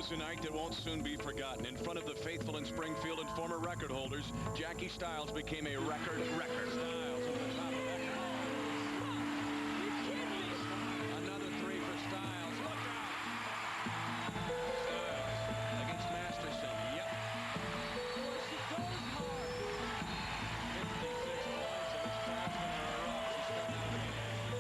was a night that won't soon be forgotten. In front of the faithful in Springfield and former record holders, Jackie Stiles became a record. Stiles over the top of that. You kidding me? Another three for Stiles. Look out! Stiles against Masterson. Yep. Well, she goes hard. 56 points, and this crowd's going to erupt. She started the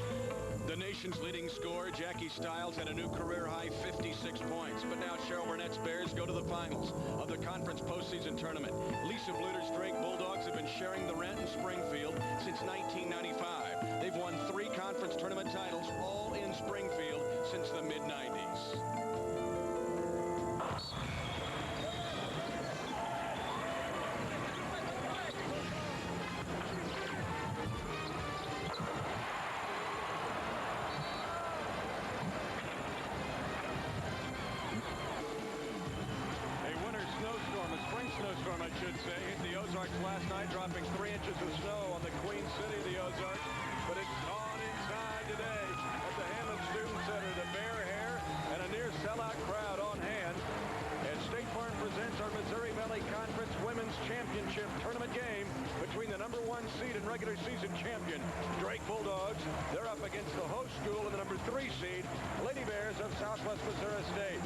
game. The nation's leading scorer, Jackie Stiles, had a new career-high 56 points. But now Cheryl Burnett's Bears go to the finals of the conference postseason tournament. Lisa Bluter's Drake Bulldogs have been sharing the rent in Springfield since 1995. They've won 3 conference tournament titles, all in Springfield, since the mid-90s. Snowstorm, I should say, hit the Ozarks last night, dropping 3 inches of snow on the Queen City of the Ozarks. But it's gone inside today at the Hammond Student Center. The Bear Hair and a near sellout crowd on hand as State Farm presents our Missouri Valley Conference Women's Championship tournament game between the #1 seed and regular season champion Drake Bulldogs. They're up against the host school and the #3 seed Lady Bears of Southwest Missouri State.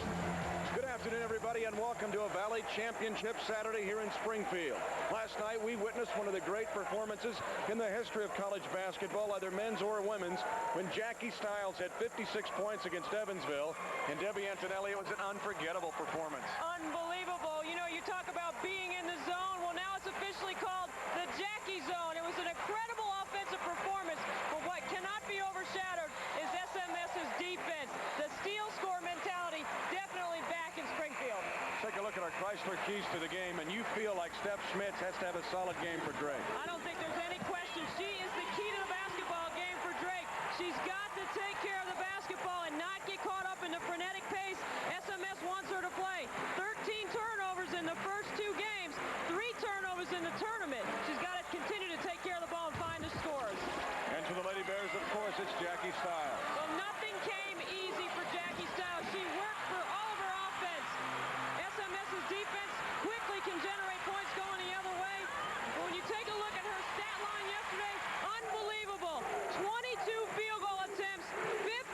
Good afternoon, everybody, and welcome to a Valley Championship Saturday here in Springfield. Last night, we witnessed one of the great performances in the history of college basketball, either men's or women's, when Jackie Stiles had 56 points against Evansville, and Debbie Antonelli, it was an unforgettable performance. Unbelievable. You know, you talk about being in the zone. Well, now it's officially called the Jackie Zone. It was an incredible offensive performance, but what cannot be overshadowed is SMS's defense. The steal score mentality definitely back in Springfield. Take a look at our Chrysler keys to the game, and you feel like Steph Schmitz has to have a solid game for Drake. I don't think there's any question. She is the key to the basketball game for Drake. She's got to take care of the basketball and not get caught up in the frenetic pace SMS wants her to play. 13 turnovers in the first 2 games, 3 turnovers in the tournament. She's got to continue to take care of the ball and find the scores. And to the Lady Bears, of course, it's Jackie Stiles. Well, nothing came easy for Jackie Stiles. She worked for all of her offense. SMS's defense quickly can generate points going the other way. But when you take a look at her stat line yesterday, unbelievable. 22 field goal attempts,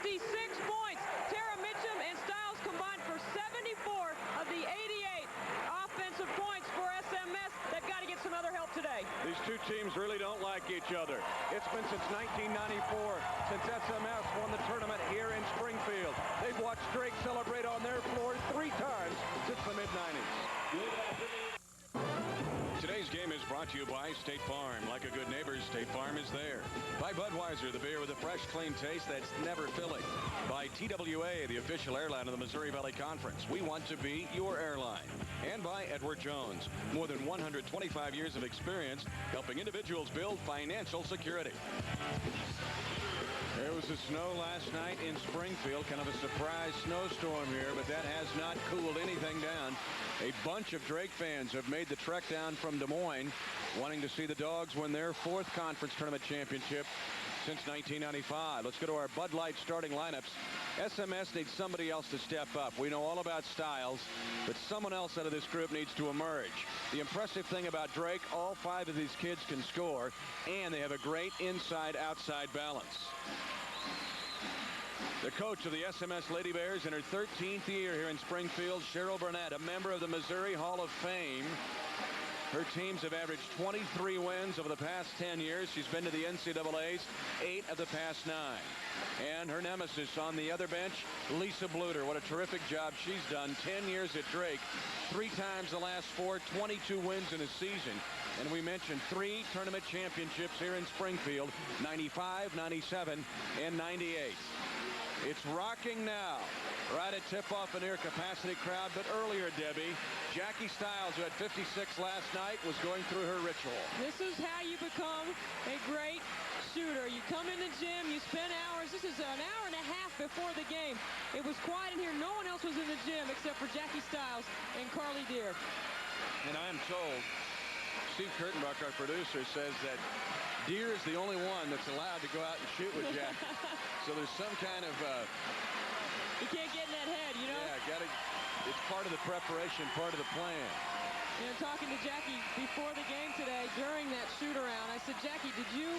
56 points. Tara Mitchum and Stiles combined for 74 of the 88 offensive points for SMS. They've got to get some other help today. These two teams really don't like each other. It's been since 1994 since SMS won the tournament here in Springfield. They've watched Drake celebrate on their floor 3 times since the mid-90s. Today's game is brought to you by State Farm. Like a good neighbor, State Farm is there. By Budweiser, the beer with a fresh, clean taste that's never filling. By TWA, the official airline of the Missouri Valley Conference. We want to be your airline. And by Edward Jones. More than 125 years of experience helping individuals build financial security. There was the snow last night in Springfield, kind of a surprise snowstorm here, but that has not cooled anything down. A bunch of Drake fans have made the trek down from Des Moines, wanting to see the Dogs win their 4th conference tournament championship since 1995. Let's go to our Bud Light starting lineups. SMS needs somebody else to step up. We know all about Stiles, but someone else out of this group needs to emerge. The impressive thing about Drake, all 5 of these kids can score, and they have a great inside-outside balance. The coach of the SMS Lady Bears in her 13th year here in Springfield, Cheryl Burnett, a member of the Missouri Hall of Fame. Her teams have averaged 23 wins over the past 10 years. She's been to the NCAA's 8 of the past 9. And her nemesis on the other bench, Lisa Bluter. What a terrific job she's done. 10 years at Drake, 3 times the last 4, 22 wins in a season. And we mentioned 3 tournament championships here in Springfield, 95, 97, and 98. It's rocking now. Right at tip-off, a near-capacity crowd. But earlier, Debbie, Jackie Stiles, who had 56 last night, was going through her ritual. This is how you become a great shooter. You come in the gym, you spend hours. This is an hour and a half before the game. It was quiet in here. No one else was in the gym except for Jackie Stiles and Carly Deer. And I am told, Steve Kurtenbach, our producer, says that Deer is the only one that's allowed to go out and shoot with Jackie. So there's some kind of... You can't get in that head, you know? Yeah, it's part part of the preparation, part of the plan. You know, talking to Jackie before the game today, during that shoot-around, I said, Jackie, did you,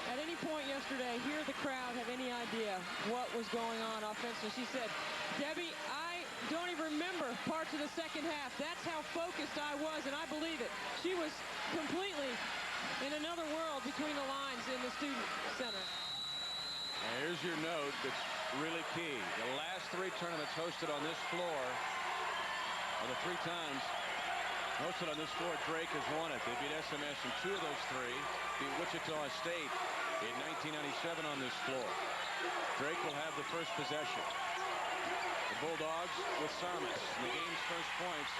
at any point yesterday, hear the crowd have any idea what was going on offensively? She said, Debbie, I don't even remember parts of the second half. That's how focused I was, and I believe it. She was completely in another world between the lines in the student center. Now here's your note that's really key. The last 3 tournaments hosted on this floor, or the 3 times hosted on this floor, Drake has won it. They beat SMS in 2 of those 3, beat Wichita State in 1997 on this floor. Drake will have the first possession. The Bulldogs with Samas. The game's first points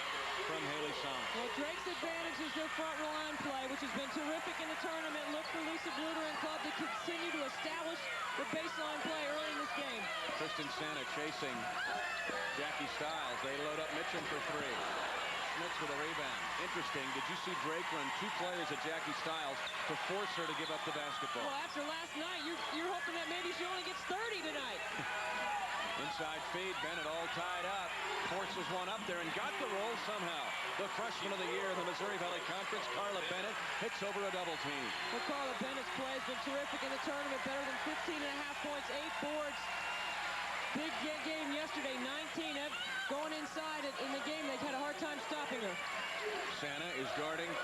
from Haley Samas. Well, Drake's advantage is their front line play, which has been terrific in the tournament. Look for Lisa Bluter and club to continue to establish the baseline play early in this game. Kristen Santa chasing Jackie Stiles. They load up Mitchum for 3. Schmitz with a rebound. Interesting. Did you see Drake run 2 players at Jackie Stiles to force her to give up the basketball? Well, after last night, you're hoping that maybe she only gets 30 tonight. Inside feed, Bennett all tied up. Forces one up there and got the roll somehow. The freshman of the year in the Missouri Valley Conference, Carla Bennett, hits over a double team. Well, Carla Bennett's play has been terrific in the tournament. Better than 15.5 points, 8 boards. Big game yesterday, 19. Going inside in the game, they've had a hard time stopping her. Santa is guarding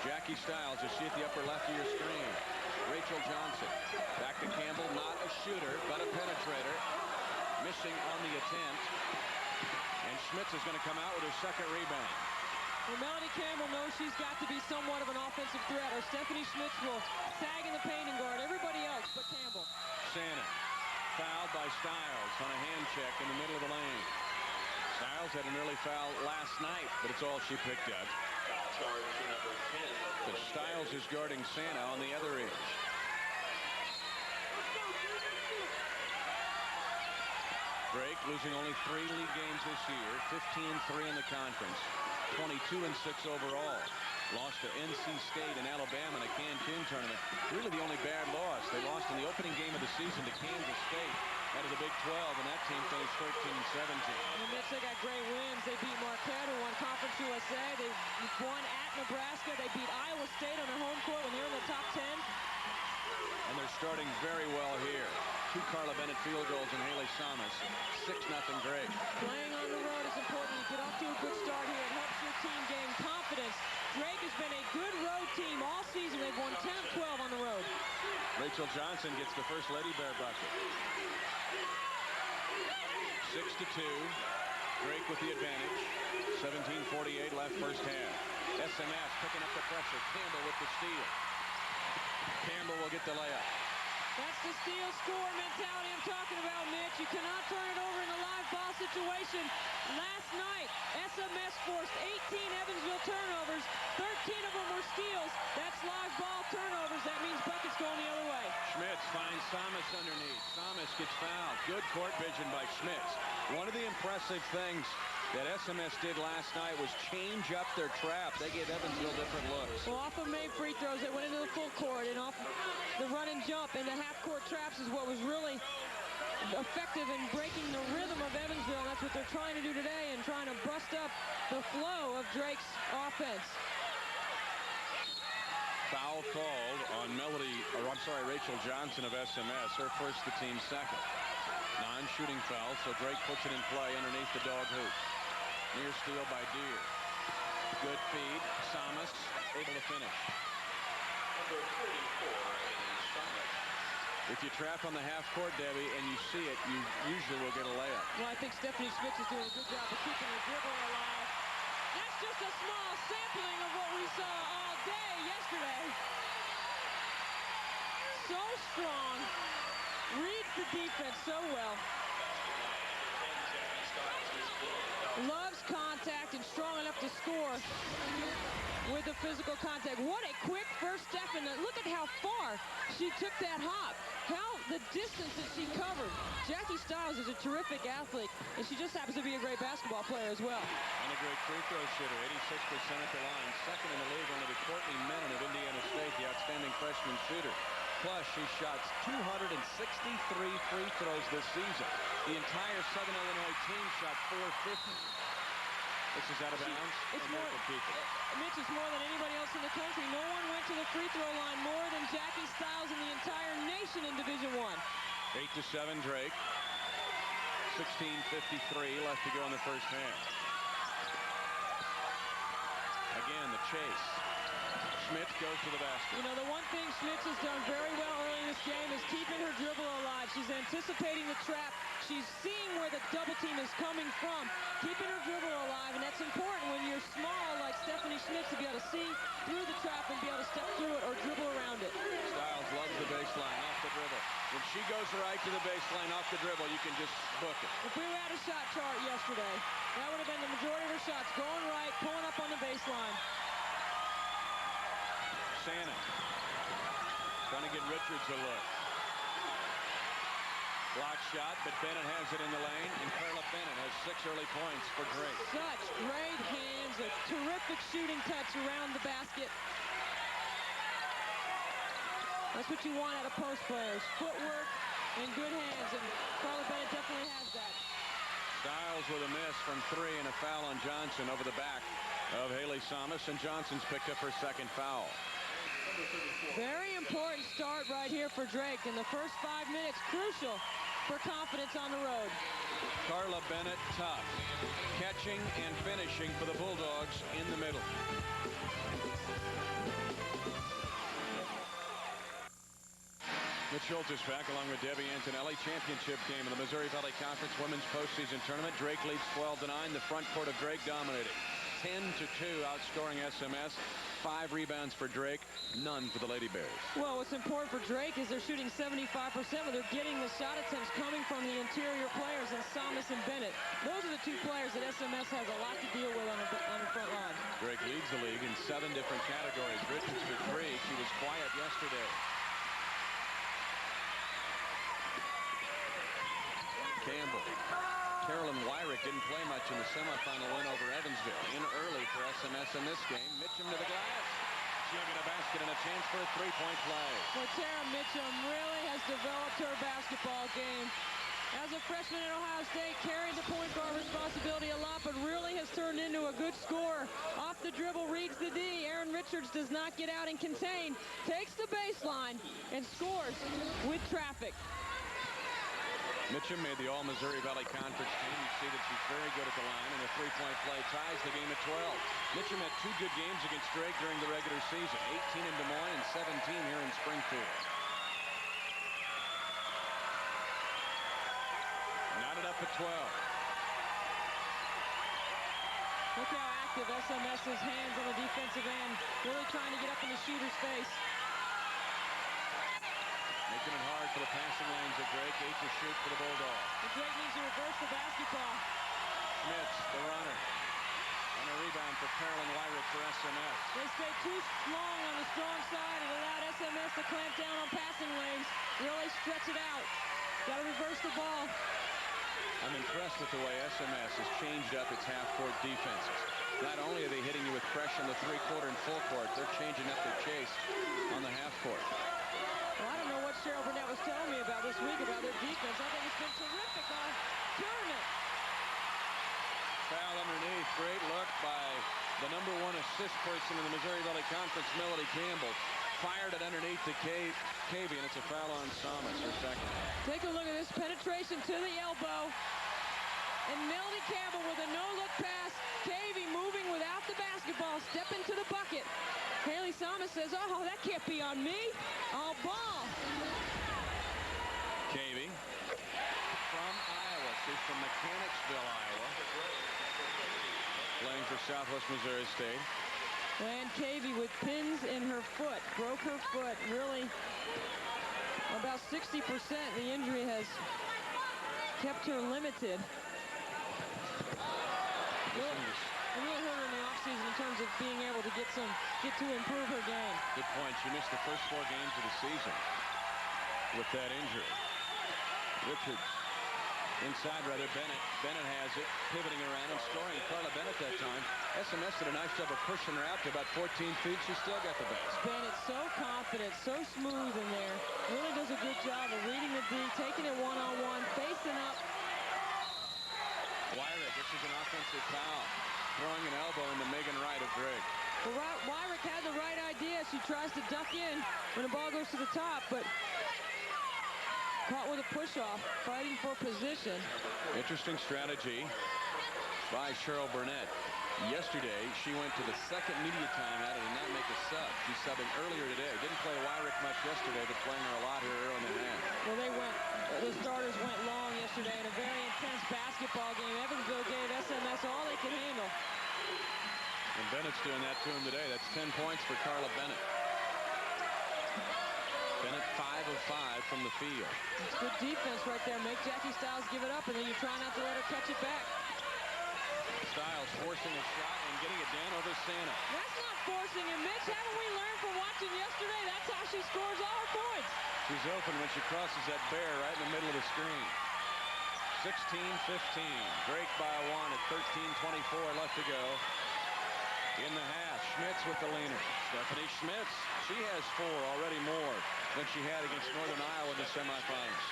Jackie Stiles. You see at the upper left of your screen. Rachel Johnson. Back to Campbell, not a shooter, but a penetrator. Missing on the attempt. And Schmitz is going to come out with her second rebound. Well, Melanie Campbell knows she's got to be somewhat of an offensive threat, or Stephanie Schmitz will sag in the paint and guard everybody else but Campbell. Santa fouled by Stiles on a hand check in the middle of the lane. Stiles had an early foul last night, but it's all she picked up. So Stiles is guarding Santa on the other edge. Drake losing only 3 league games this year, 15-3 in the conference, 22-6 overall. Lost to NC State and Alabama in a Cancun tournament. Really the only bad loss. They lost in the opening game of the season to Kansas State out of the Big 12, and that team finished 13-17. And Mitch, they got great wins. They beat Marquette, who won Conference USA. They won at Nebraska. They beat Iowa State on their home court when they were in the top 10. And they're starting very well here. 2 Carla Bennett field goals and Haley Samas. 6-0 Drake. Playing on the road is important. You get off to a good start here. It helps your team gain confidence. Drake has been a good road team all season. They've won 10 of 12 on the road. Rachel Johnson gets the first Lady Bear bucket. 6-2. Drake with the advantage. 17:48 left first half. SMS picking up the pressure. Campbell with the steal. Campbell will get the layup. That's the steal score mentality I'm talking about, Mitch. You cannot turn it over in a live ball situation. Last night, SMS forced 18 Evansville turnovers. 13 of them were steals. That's live ball turnovers. That means buckets going the other way. Schmitz finds Samas underneath. Samas gets fouled. Good court vision by Schmitz. One of the impressive things that SMS did last night was change up their trap. They gave Evansville different looks. Well, off of made free throws, they went into the full court, and off the run and jump into half-court traps is what was really effective in breaking the rhythm of Evansville. And that's what they're trying to do today, and trying to bust up the flow of Drake's offense. Foul called on Rachel Johnson of SMS. Her first, the team's second. Non-shooting foul, so Drake puts it in play underneath the dog hoop. Near steal by Deere. Good feed. Samas able to finish. Number 34 is If you trap on the half court, Debbie, and you see it, you usually will get a layup. Well, I think Stephanie Schmitz is doing a good job of keeping her dribble alive. That's just a small sampling of what we saw all day yesterday. So strong. Reads the defense so well. Loves contact and strong enough to score with the physical contact. What a quick first step, and look at how far she took that hop. The distance that she covered. Jackie Stiles is a terrific athlete, and she just happens to be a great basketball player as well. And a great free throw shooter, 86% at the line. Second in the league, only to Courtney Menon of Indiana State, the outstanding freshman shooter. Plus, she shot 263 free throws this season. The entire Southern Illinois team shot 450. This is out of bounds. It's more, Mitch is more than anybody else in the country. No one went to the free throw line more than Jackie Stiles in the entire nation in Division I. 8-7 Drake. 16:53 left to go in the first half. Again, the chase. Schmitz goes to the basket. You know, the one thing Schmitz has done very well early in this game is keeping her dribble alive. She's anticipating the trap. She's seeing where the double team is coming from, keeping her dribble alive, and that's important when you're small like Stephanie Schmitz to be able to see through the trap and be able to step through it or dribble around it. Stiles loves the baseline off the dribble. When she goes right to the baseline off the dribble, you can just book it. If we were at a shot chart yesterday, that would have been the majority of her shots, going right, pulling up on the baseline. Shannon trying to get Richards a look. Block shot, but Bennett has it in the lane, and Carla Bennett has 6 early points for Drake. Such great hands, a terrific shooting touch around the basket. That's what you want out of post players, footwork and good hands, and Carla Bennett definitely has that. Stiles with a miss from 3 and a foul on Johnson over the back of Haley Samus, and Johnson's picked up her 2nd foul. Very important start right here for Drake in the first 5 minutes, crucial for confidence on the road. Carla Bennett tough, catching and finishing for the Bulldogs in the middle. Mitch Schultz is back along with Debbie Antonelli. Championship game of the Missouri Valley Conference Women's Postseason Tournament. Drake leads 12-9. The front court of Drake dominating. 10-2 outscoring SMS. 5 rebounds for Drake, none for the Lady Bears. Well, what's important for Drake is they're shooting 75%, but they're getting the shot attempts coming from the interior players in Samus and Bennett. Those are the 2 players that SMS has a lot to deal with on the front line. Drake leads the league in 7 different categories. Richards for 3. She was quiet yesterday. Campbell. Carolyn Wyrick didn't play much in the semifinal win over Evansville. In early for SMS in this game. Mitchum to the glass. She'll get a basket and a chance for a 3-point play. Well, Tara Mitchum really has developed her basketball game. As a freshman at Ohio State, carried the point guard responsibility a lot, but really has turned into a good scorer. Off the dribble, reads the D. Aaron Richards does not get out and contain. Takes the baseline and scores with traffic. Mitchum made the All-Missouri Valley Conference team. You see that she's very good at the line, and a 3-point play ties the game at 12. Mitchum had 2 good games against Drake during the regular season, 18 in Des Moines and 17 here in Springfield. Knotted up at 12. Look how active SMS's hands on the defensive end, really trying to get up in the shooter's face. Making it hard for the passing lanes of Drake. 8 to shoot for the Bulldogs. Drake needs to reverse the basketball. Schmitz, the runner. And a rebound for Carolyn Wyrick for SMS. They stayed too long on the strong side. It allowed SMS to clamp down on passing lanes. Really stretch it out. Got to reverse the ball. I'm impressed with the way SMS has changed up its half-court defenses. Not only are they hitting you with pressure on the 3-quarter and full court, they're changing up their chase on the half-court. Well, I don't know what Cheryl Burnett was telling me about this week about their defense. I think it's been terrific all tournament. Foul underneath. Great look by the #1 assist person in the Missouri Valley Conference, Melody Campbell. Fired it underneath to Cavey, and it's a foul on Samus, her 2nd. Take a look at this penetration to the elbow. And Melody Campbell with a no-look pass. Cavey moving without the basketball. Step into the bucket. Haley Samus says, oh, that can't be on me. All ball. Cavey from Iowa. She's from Mechanicsville, Iowa. Playing for Southwest Missouri State. And Cavey with pins in her foot. Broke her foot. Really, about 60%. The injury has kept her limited. Really hurt her in the offseason in terms of being able to get to improve her game. Good point. She missed the first 4 games of the season with that injury. Richards inside, rather. Bennett has it, pivoting around and scoring. Carla Bennett that time. SMS did a nice job of pushing her out to about 14 feet. She still got the basket. Bennett so confident, so smooth in there. Really does a good job of reading the D, taking it one-on-one, facing up. Wyrick, this is an offensive foul. Throwing an elbow into Megan Wright of Drake. Well, Wyrick had the right idea. She tries to duck in when the ball goes to the top, but caught with a push-off, fighting for position. Interesting strategy by Cheryl Burnett. Yesterday, she went to the second media timeout and did not make a sub. She's subbing earlier today. Didn't play Wyrick much yesterday, but playing her a lot here early in the half. Well, the starters went long yesterday in a very intense basketball game. Evansville gave SMS all they could handle. And Bennett's doing that to him today. That's 10 points for Carla Bennett. Bennett 5 of 5 from the field. It's good defense right there. Make Jackie Stiles give it up, and then you try not to let her catch it back. Stiles forcing a shot and getting it down over Santa. That's not forcing it, Mitch. Haven't we learned from watching yesterday? That's how she scores all her points. She's open when she crosses that bear right in the middle of the screen. 16-15. Drake by 1 at 13:24 left to go. In the half, Schmitz with the leaner. Stephanie Schmitz, she has 4, already more than she had against Northern Iowa in the semifinals.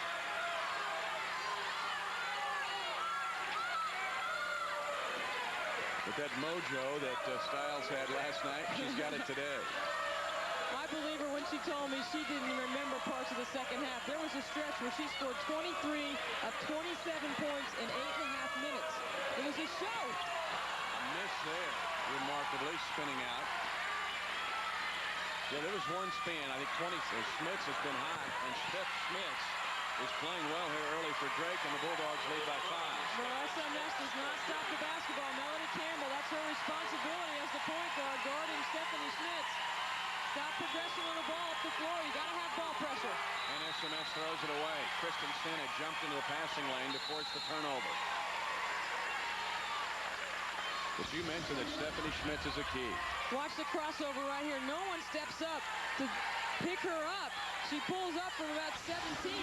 With that mojo that Stiles had last night, she's got it today. I believe her when she told me she didn't remember parts of the second half. There was a stretch where she scored 23 of 27 points in 8.5 minutes. It was a show. A miss there, remarkably, spinning out. Yeah, there was one span. I think 20. Schmitz has been hot, and Steph Schmitz is playing well here early for Drake, and the Bulldogs lead by 5. Well, SMS does not stop the basketball. Melanie Campbell, that's her responsibility as the point guard, guarding Stephanie Schmitz. Stop progression on the ball up the floor. You got to have ball pressure. And SMS throws it away. Kristen Santa jumped into the passing lane to force the turnover. But you mentioned that Stephanie Schmitz is a key. Watch the crossover right here. No one steps up to pick her up. She pulls up from about 17.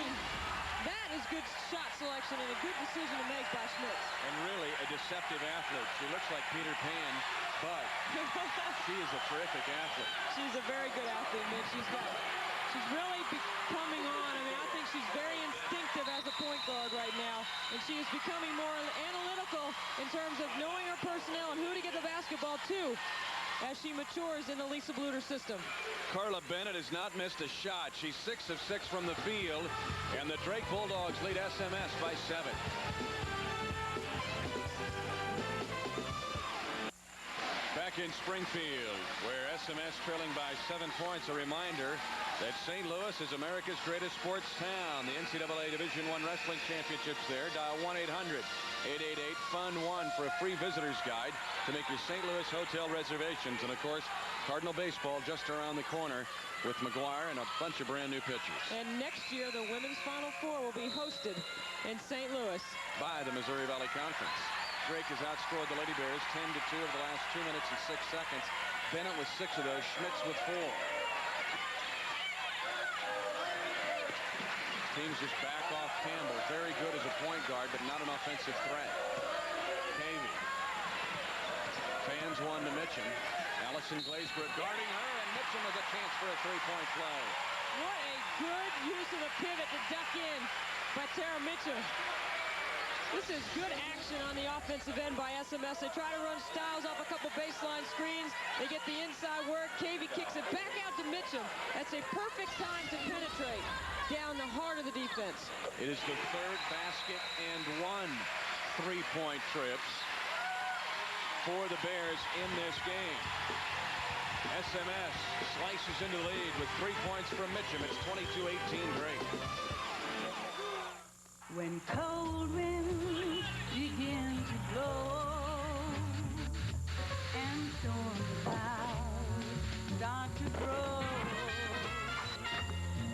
That is good shot selection and a good decision to make by Schmitz. And really a deceptive athlete. She looks like Peter Pan, but she is a terrific athlete. She's a very good athlete, Mitch. She's really coming on. I mean, I think she's very instinctive as a point guard right now. And she is becoming more analytical in terms of knowing her personnel and who to get the basketball to as she matures in the Lisa Bluter system. Carla Bennett has not missed a shot. She's 6 of 6 from the field, and the Drake Bulldogs lead SMS by 7. Back in Springfield, where SMS trailing by 7 points. A reminder that St. Louis is America's greatest sports town. The NCAA Division I Wrestling Championships there. Dial 1-800-888-FUN-1 for a free visitor's guide to make your St. Louis hotel reservations. And, of course, Cardinal baseball just around the corner with McGuire and a bunch of brand new pitchers. And next year, the Women's Final Four will be hosted in St. Louis by the Missouri Valley Conference. Drake has outscored the Lady Bears 10-2 over the last 2 minutes and 6 seconds. Bennett with 6 of those. Schmitz with 4. Teams just back off Campbell. Very good as a point guard, but not an offensive threat. Cavey. Fans one to Mitchum. Allison Glazebrook guarding her, and Mitchum has a chance for a 3-point play. What a good use of the pivot to duck in by Tara Mitchum. This is good action on the offensive end by SMS. They try to run Stiles off a couple baseline screens. They get the inside work. Cavey kicks it back out to Mitchum. That's a perfect time to penetrate down the heart of the defense. It is the 3rd basket and 1 3-point trips for the Bears in this game. SMS slices into the lead with 3 points from Mitchum. It's 22-18 Drake. When cold winds begin to blow and storm clouds start to grow,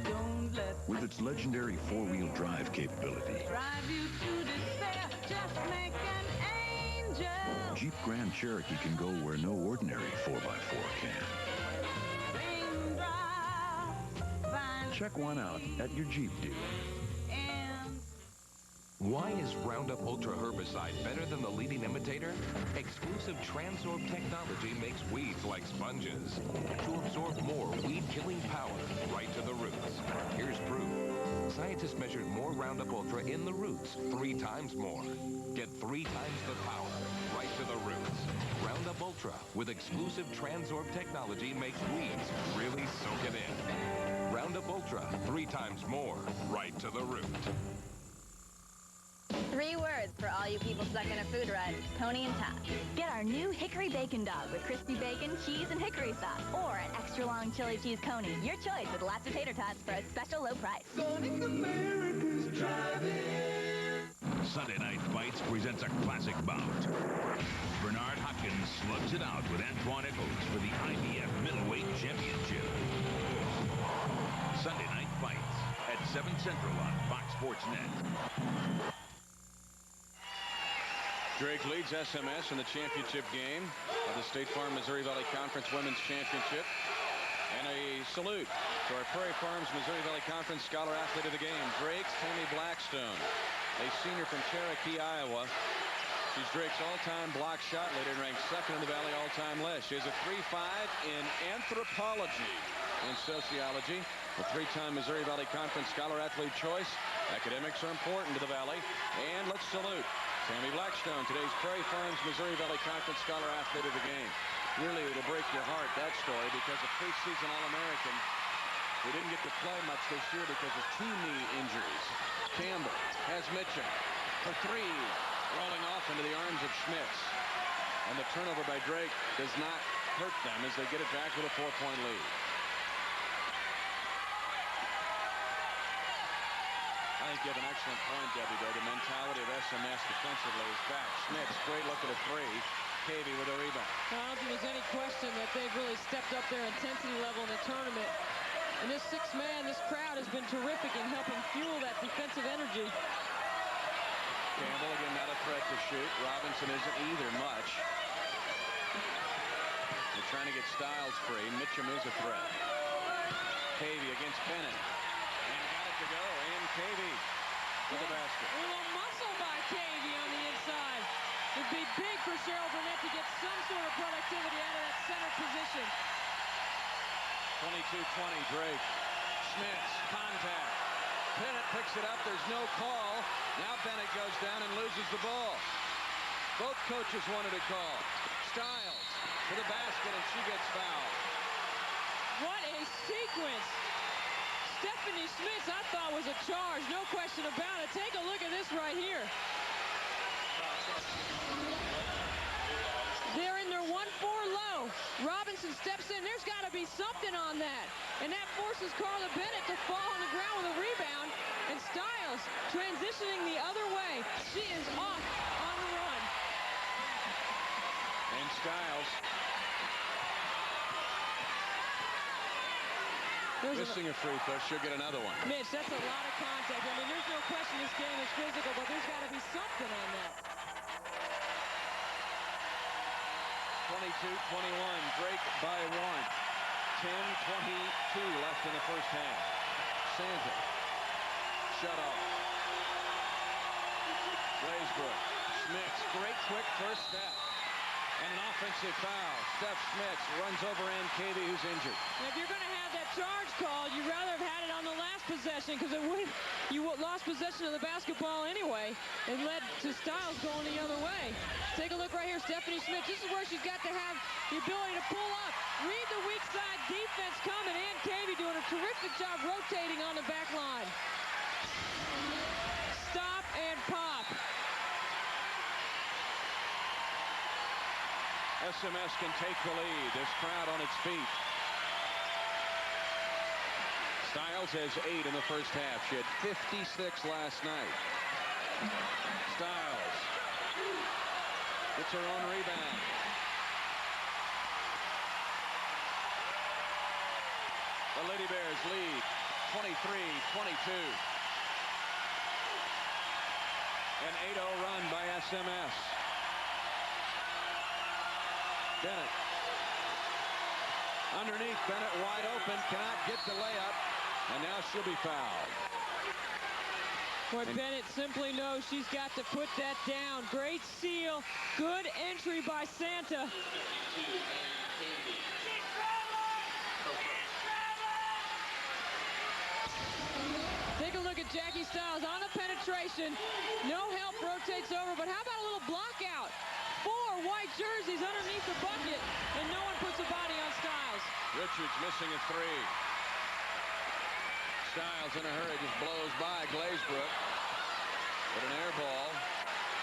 don't let with its legendary 4-wheel drive capability, drive you to despair. Just make an angel. Jeep Grand Cherokee can go where no ordinary 4x4 can. Check one out at your Jeep dealer. Why is Roundup Ultra herbicide better than the leading imitator? Exclusive Transorb technology makes weeds like sponges to absorb more weed-killing power right to the roots. Here's proof. Scientists measured more Roundup Ultra in the roots 3 times more. Get 3 times the power, right to the roots. Roundup Ultra with exclusive Transorb technology makes weeds really soak it in. Roundup Ultra, 3 times more, right to the root. 3 words for all you people stuck in a food rut: Tony and Todd. Get our new Hickory Bacon Dog with crispy bacon, cheese, and hickory sauce. Or an extra long chili cheese coney. Your choice with lots of tater tots for a special low price. Sonic America's driving. Sunday Night Fights presents a classic bout. Bernard Hopkins slugs it out with Antoine Echols for the IBF Middleweight Championship. Sunday Night Fights at 7 Central on Fox Sports Net. Drake leads SMS in the championship game of the State Farm Missouri Valley Conference Women's Championship. And a salute to our Prairie Farms Missouri Valley Conference Scholar Athlete of the game, Drake's Tammy Blackstone, a senior from Cherokee, Iowa. She's Drake's all-time block shot leader and ranked 2nd in the Valley all-time list. She has a 3.5 in anthropology and sociology. A 3-time Missouri Valley Conference Scholar Athlete choice. Academics are important to the Valley. And let's salute Tammy Blackstone, today's Prairie Farms Missouri Valley Conference Scholar Athlete of the game. Really, it'll break your heart, that story, because a preseason All-American who didn't get to play much this year because of 2 knee injuries. Campbell has Mitchum for 3, rolling off into the arms of Schmitz. And the turnover by Drake does not hurt them as they get it back with a 4-point lead. I think you have an excellent point, Debbie, though. The mentality of SMS defensively is back. Schmitz, great look at a 3. Cavey with a rebound. I don't think there's any question that they've really stepped up their intensity level in the tournament. And this 6-man, this crowd has been terrific in helping fuel that defensive energy. Campbell, again, not a threat to shoot. Robinson isn't either much. They're trying to get Styles free. Mitchum is a threat. Cavey against Bennett. And got it to go. And Cavey with the basket. A little muscle by Cavey on the inside. It'd be big for Cheryl Burnett to get some sort of productivity out of that center position. 22-20, Drake. Schmitz, contact. Bennett picks it up. There's no call. Now Bennett goes down and loses the ball. Both coaches wanted a call. Styles to the basket, and she gets fouled. What a sequence. Stephanie Schmitz, I thought, was a charge. No question about it. Take a look at this right here. They're in their 1-4 low. Robinson steps in. There's got to be something on that. And that forces Carla Bennett to fall on the ground with a rebound. And Styles transitioning the other way. She is off on the run. And Styles missing a free throw. She'll get another one. Mitch, that's a lot of contact. I mean, there's no question this game is physical, but there's got to be something on that. 22-21. Drake by 1. 10-22 left in the first half. Santa shut off. Blaisbrook. Schmitz. Great quick first step. And an offensive foul. Steph Schmitz runs over Ann Cavey, who's injured. And if you're going to have that charge called, you'd rather have had it on the last possession, because you lost possession of the basketball anyway. It led to Styles going the other way. Take a look right here, Stephanie Schmitz. This is where she's got to have the ability to pull up. Read the weak side defense coming. Ann Cavey doing a terrific job rotating on the back line. Stop and pop. SMS can take the lead. This crowd on its feet. Styles has 8 in the first half. She had 56 last night. Styles gets her own rebound. The Lady Bears lead 23-22. An 8-0 run by SMS. Bennett. Underneath, Bennett wide open, cannot get the layup, and now she'll be fouled. Boy, Bennett simply knows she's got to put that down. Great steal, good entry by Santa. Take a a look at Jackie Stiles on the penetration. No help, rotates over, but how about a little block out? 4 white jerseys underneath the bucket, and no one puts a body on Stiles. Richards missing a 3. Stiles in a hurry, just blows by Glazebrook. With an air ball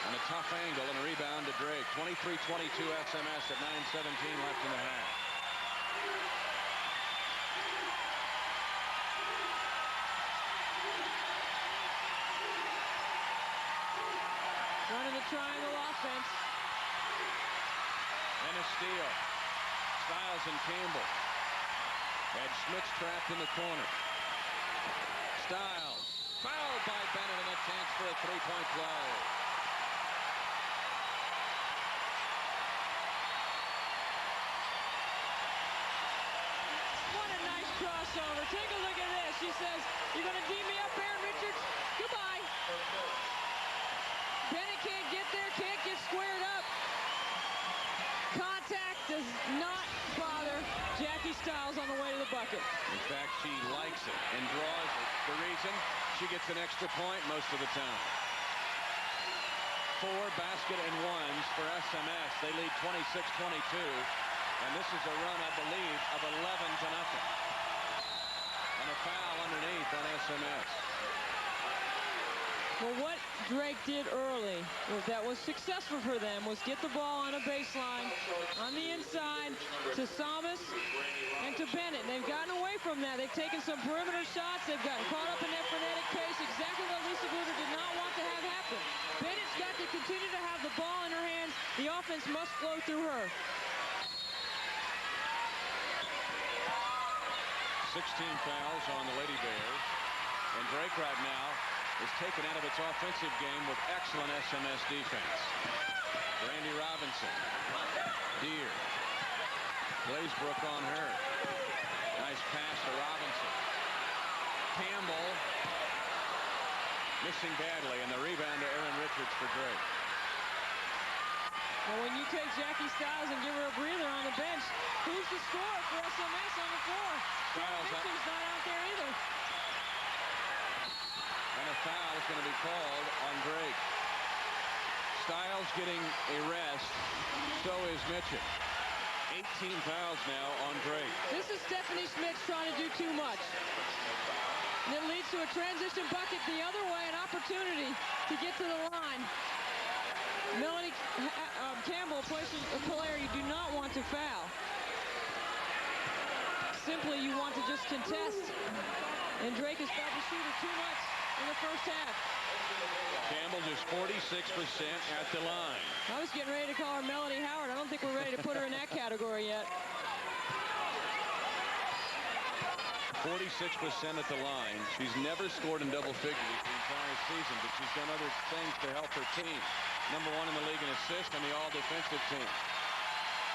and a tough angle and a rebound to Drake. 23-22 SMS at 9:17 left in the half. Running the triangle offense. And a steal. Stiles and Campbell. Had Schmitz trapped in the corner. Stiles. Fouled by Bennett, and a chance for a three-point play. What a nice crossover. Take a look at this. She says, "You're going to D me up, Aaron Richards? Goodbye." Bennett can't get there, can't get squared up. Contact does not bother Jackie Stiles on the way to the bucket. In fact, she likes it and draws it. The reason? She gets an extra point most of the time. 4 basket and ones for SMS. They lead 26-22. And this is a run, I believe, of 11-0. And a foul underneath on SMS. Well, what Drake did early that was successful for them was get the ball on a baseline on the inside to Samas and to Bennett. And they've gotten away from that. They've taken some perimeter shots. They've gotten caught up in that frenetic pace. Exactly what Lisa Gluter did not want to have happen. Bennett's got to continue to have the ball in her hands. The offense must flow through her. 16 fouls on the Lady Bears. And Drake right now is taken out of its offensive game with excellent SMS defense. Brandy Robinson. Deere. Glazebrook on her. Nice pass to Robinson. Campbell missing badly, and the rebound to Aaron Richards for Drake. Well, when you take Jackie Stiles and give her a breather on the bench, who's the scorer for SMS on the floor? Stiles Richards not out there either. And a foul is going to be called on Drake. Stiles getting a rest. So is Mitchell. 18 fouls now on Drake. This is Stephanie Schmitz trying to do too much. And it leads to a transition bucket the other way, an opportunity to get to the line. Melanie Campbell, a player you do not want to foul. Simply, you want to just contest. And Drake has fouled the shooter too much in the first half. Campbell just 46% at the line. I was getting ready to call her Melanie Howard. I don't think we're ready to put her in that category yet. 46% at the line. She's never scored in double figures the entire season, but she's done other things to help her team. #1 in the league in assists on the all-defensive team.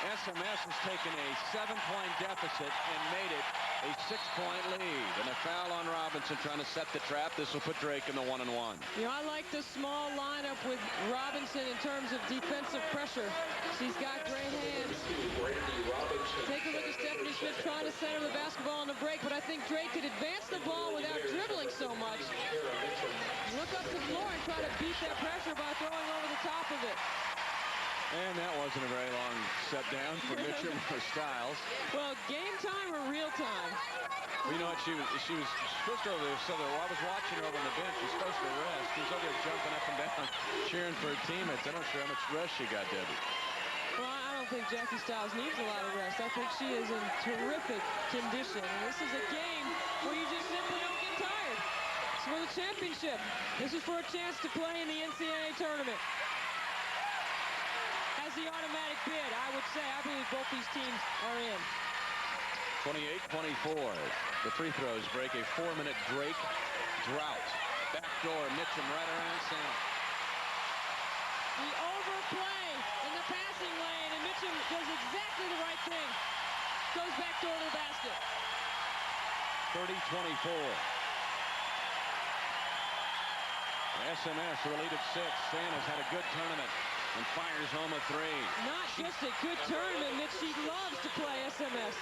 SMS has taken a 7-point deficit and made it a 6-point lead. And a foul on Robinson trying to set the trap. This will put Drake in the 1-1. You know, I like the small lineup with Robinson in terms of defensive pressure. She's got great hands. Take a look at Stephanie Schmitz trying to center the basketball on the break, but I think Drake could advance the ball without dribbling so much. Look up the floor and try to beat that pressure by throwing over the top of it. And that wasn't a very long set down for Mitchell or Stiles. Well, game time or real time? You know what, she was supposed to over there, so I was watching her over on the bench. She's supposed to rest. She's over there jumping up and down, cheering for her teammates. I'm not sure how much rest she got, Debbie. Well, I don't think Jackie Stiles needs a lot of rest. I think she is in terrific condition. And this is a game where you just simply don't get tired. It's for the championship. This is for a chance to play in the NCAA tournament. As the automatic bid, I would say, I believe both these teams are in. 28-24. The free throws break a 4-minute Drake drought. Backdoor, Mitchum right around center. The overplay in the passing lane, and Mitchum does exactly the right thing. Goes back door to the basket. 30-24. SMS with a lead of 6. Santa's had a good tournament and fires home a 3. Not just a good tournament, Mitch. She loves to play SMS.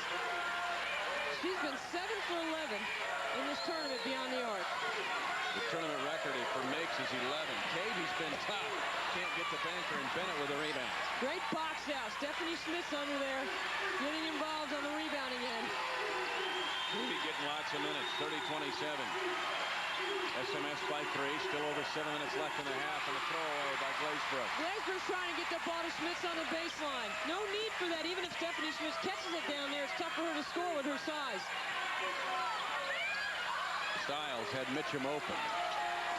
She's been 7 for 11 in this tournament beyond the arc. The tournament record for makes is 11. Cavey's been tough. Can't get the banker, and Bennett with a rebound. Great box out. Stephanie Schmitz under there getting involved on the rebounding end. Cavey getting lots of minutes. 30-27. SMS by 3. Still over 7 minutes left in the half, and a throwaway by Glazebrook. Glazebrook's trying to get the ball to Schmitz on the baseline. No need for that. Even if Stephanie Schmitz catches it down there, it's tough for her to score with her size. Stiles had Mitchum open.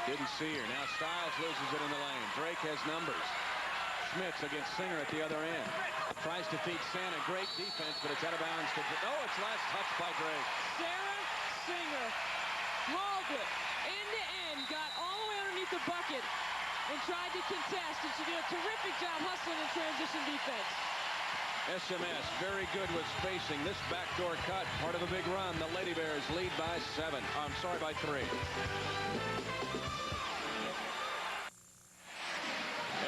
Didn't see her. Now Stiles loses it in the lane. Drake has numbers. Schmitz against Singer at the other end. Tries to feed Santa. Great defense, but it's out of bounds. Oh, it's last touch by Drake. Sarah Singer mauled it end-to-end, got all the way underneath the bucket, and tried to contest, and she did a terrific job hustling in transition defense. SMS very good with spacing. This backdoor cut, part of a big run. The Lady Bears lead by 7. I'm sorry, by 3.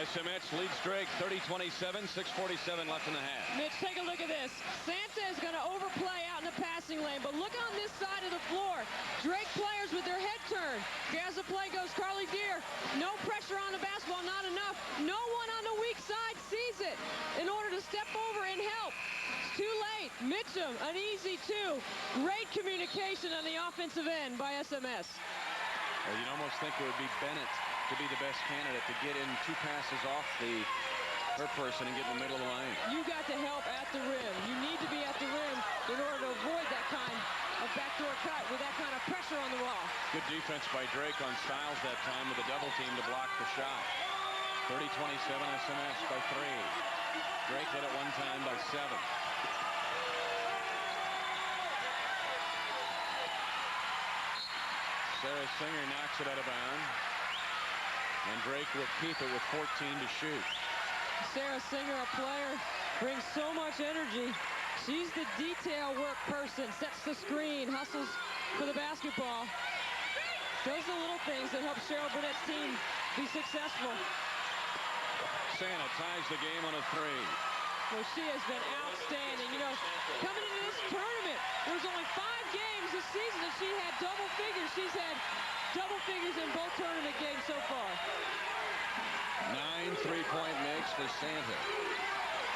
SMS leads Drake 30-27, 6:47 left in the half. Mitch, take a look at this. Santa is going to overplay out in the passing lane, but look on this side of the floor. Drake players with their head turned. As the play goes, Carly Deer, no pressure on the basketball, not enough. No one on the weak side sees it in order to step over and help. It's too late. Mitchum, an easy 2. Great communication on the offensive end by SMS. Well, you'd almost think it would be Bennett to be the best candidate to get in 2 passes off her person and get in the middle of the lane. You got to help at the rim. You need to be at the rim in order to avoid that kind of backdoor cut with that kind of pressure on the wall. Good defense by Drake on Stiles that time with a double team to block the shot. 30-27 SMS by 3. Drake hit it one time by 7. Sarah Singer knocks it out of bounds. And Drake will keep it with 14 to shoot. Sarah Singer, a player, brings so much energy. She's the detail work person, sets the screen, hustles for the basketball. Does the little things that help Cheryl Burnett's team be successful. Santa ties the game on a 3. Well, she has been outstanding. You know, coming into this tournament, there's only 5 games this season that she had double figures. She's had double figures in both tournament games so far. 9 3-point makes for Santa.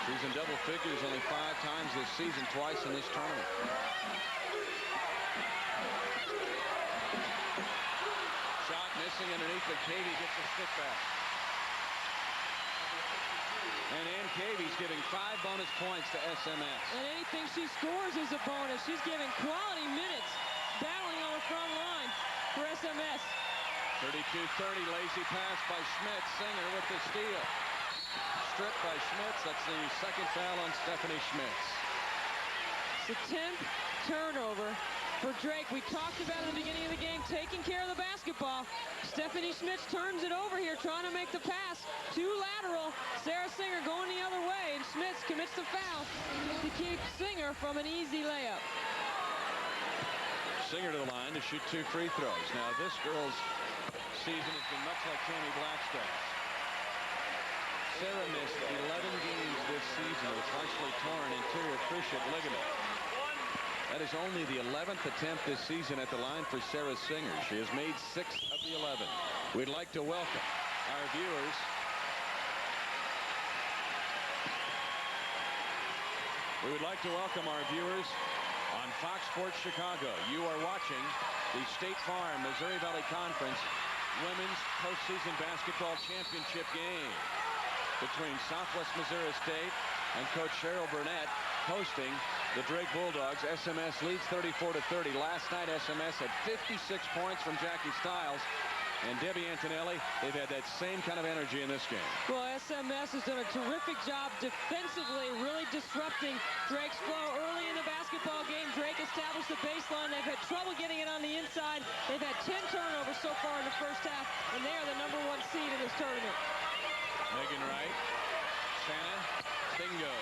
She's in double figures only 5 times this season, twice in this tournament. Shot missing underneath, but Cavey gets a stick back. And Ann Cavey's giving 5 bonus points to SMS. And anything she scores is a bonus. She's giving quality minutes, battling on the front line for SMS. 32-30, lazy pass by Schmitz. Singer with the steal. Stripped by Schmitz. That's the second foul on Stephanie Schmitz. It's the 10th turnover for Drake. We talked about in the beginning of the game, taking care of the basketball. Stephanie Schmitz turns it over here, trying to make the pass. 2 lateral. Sarah Singer going the other way, and Schmitz commits the foul to keep Singer from an easy layup. Singer to the line to shoot 2 free throws. Now this girl's season has been much like Tammy Blackstone's. Sarah missed 11 games this season with a partially torn anterior cruciate ligament. That is only the 11th attempt this season at the line for Sarah Singer. She has made 6 of the 11. We'd like to welcome our viewers on Fox Sports Chicago. You are watching the State Farm Missouri Valley Conference Women's Postseason Basketball Championship game between Southwest Missouri State and Coach Cheryl Burnett hosting the Drake Bulldogs. SMS leads 34-30. Last night, SMS had 56 points from Jackie Stiles. And Debbie Antonelli, they've had that same kind of energy in this game. Well, SMS has done a terrific job defensively, really disrupting Drake's flow early in the basketball game. Drake established the baseline. They've had trouble getting it on the inside. They've had 10 turnovers so far in the first half, and they are the #1 seed in this tournament. Megan Wright, Santa, bingo.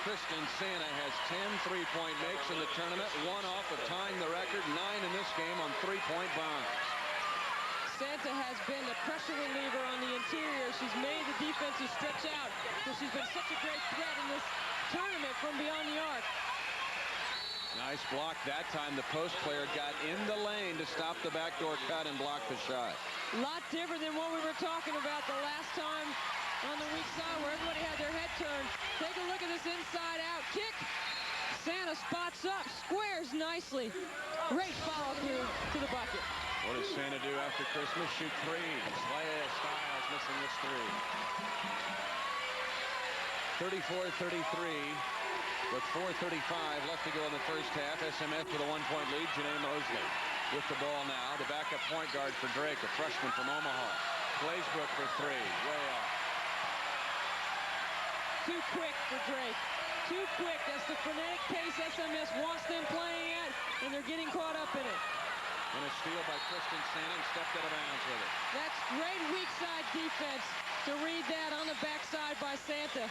Kristen Santa has 10 3-point makes in the tournament, 1 off of tying the record, 9 in this game on 3-point bombs. Santa has been the pressure reliever on the interior. She's made the defenses stretch out because she's been such a great threat in this tournament from beyond the arc. Nice block that time. The post player got in the lane to stop the backdoor cut and block the shot. A lot different than what we were talking about the last time on the weak side where everybody had their head turned. Take a look at this inside out kick. Santa spots up, squares nicely. Great follow through to the bucket. What does Santa do after Christmas? Shoot threes. Styles missing this three. 34-33. With 4:35 left to go in the first half. SMS with a 1-point lead. Janae Mosley with the ball now. The backup point guard for Drake, a freshman from Omaha. Glazebrook for three. Way off. Too quick for Drake. Too quick. That's the frenetic pace SMS wants them playing at, and they're getting caught up in it. And a steal by Kristen Santa and stepped out of bounds with it. That's great weak side defense to read that on the backside by Santa.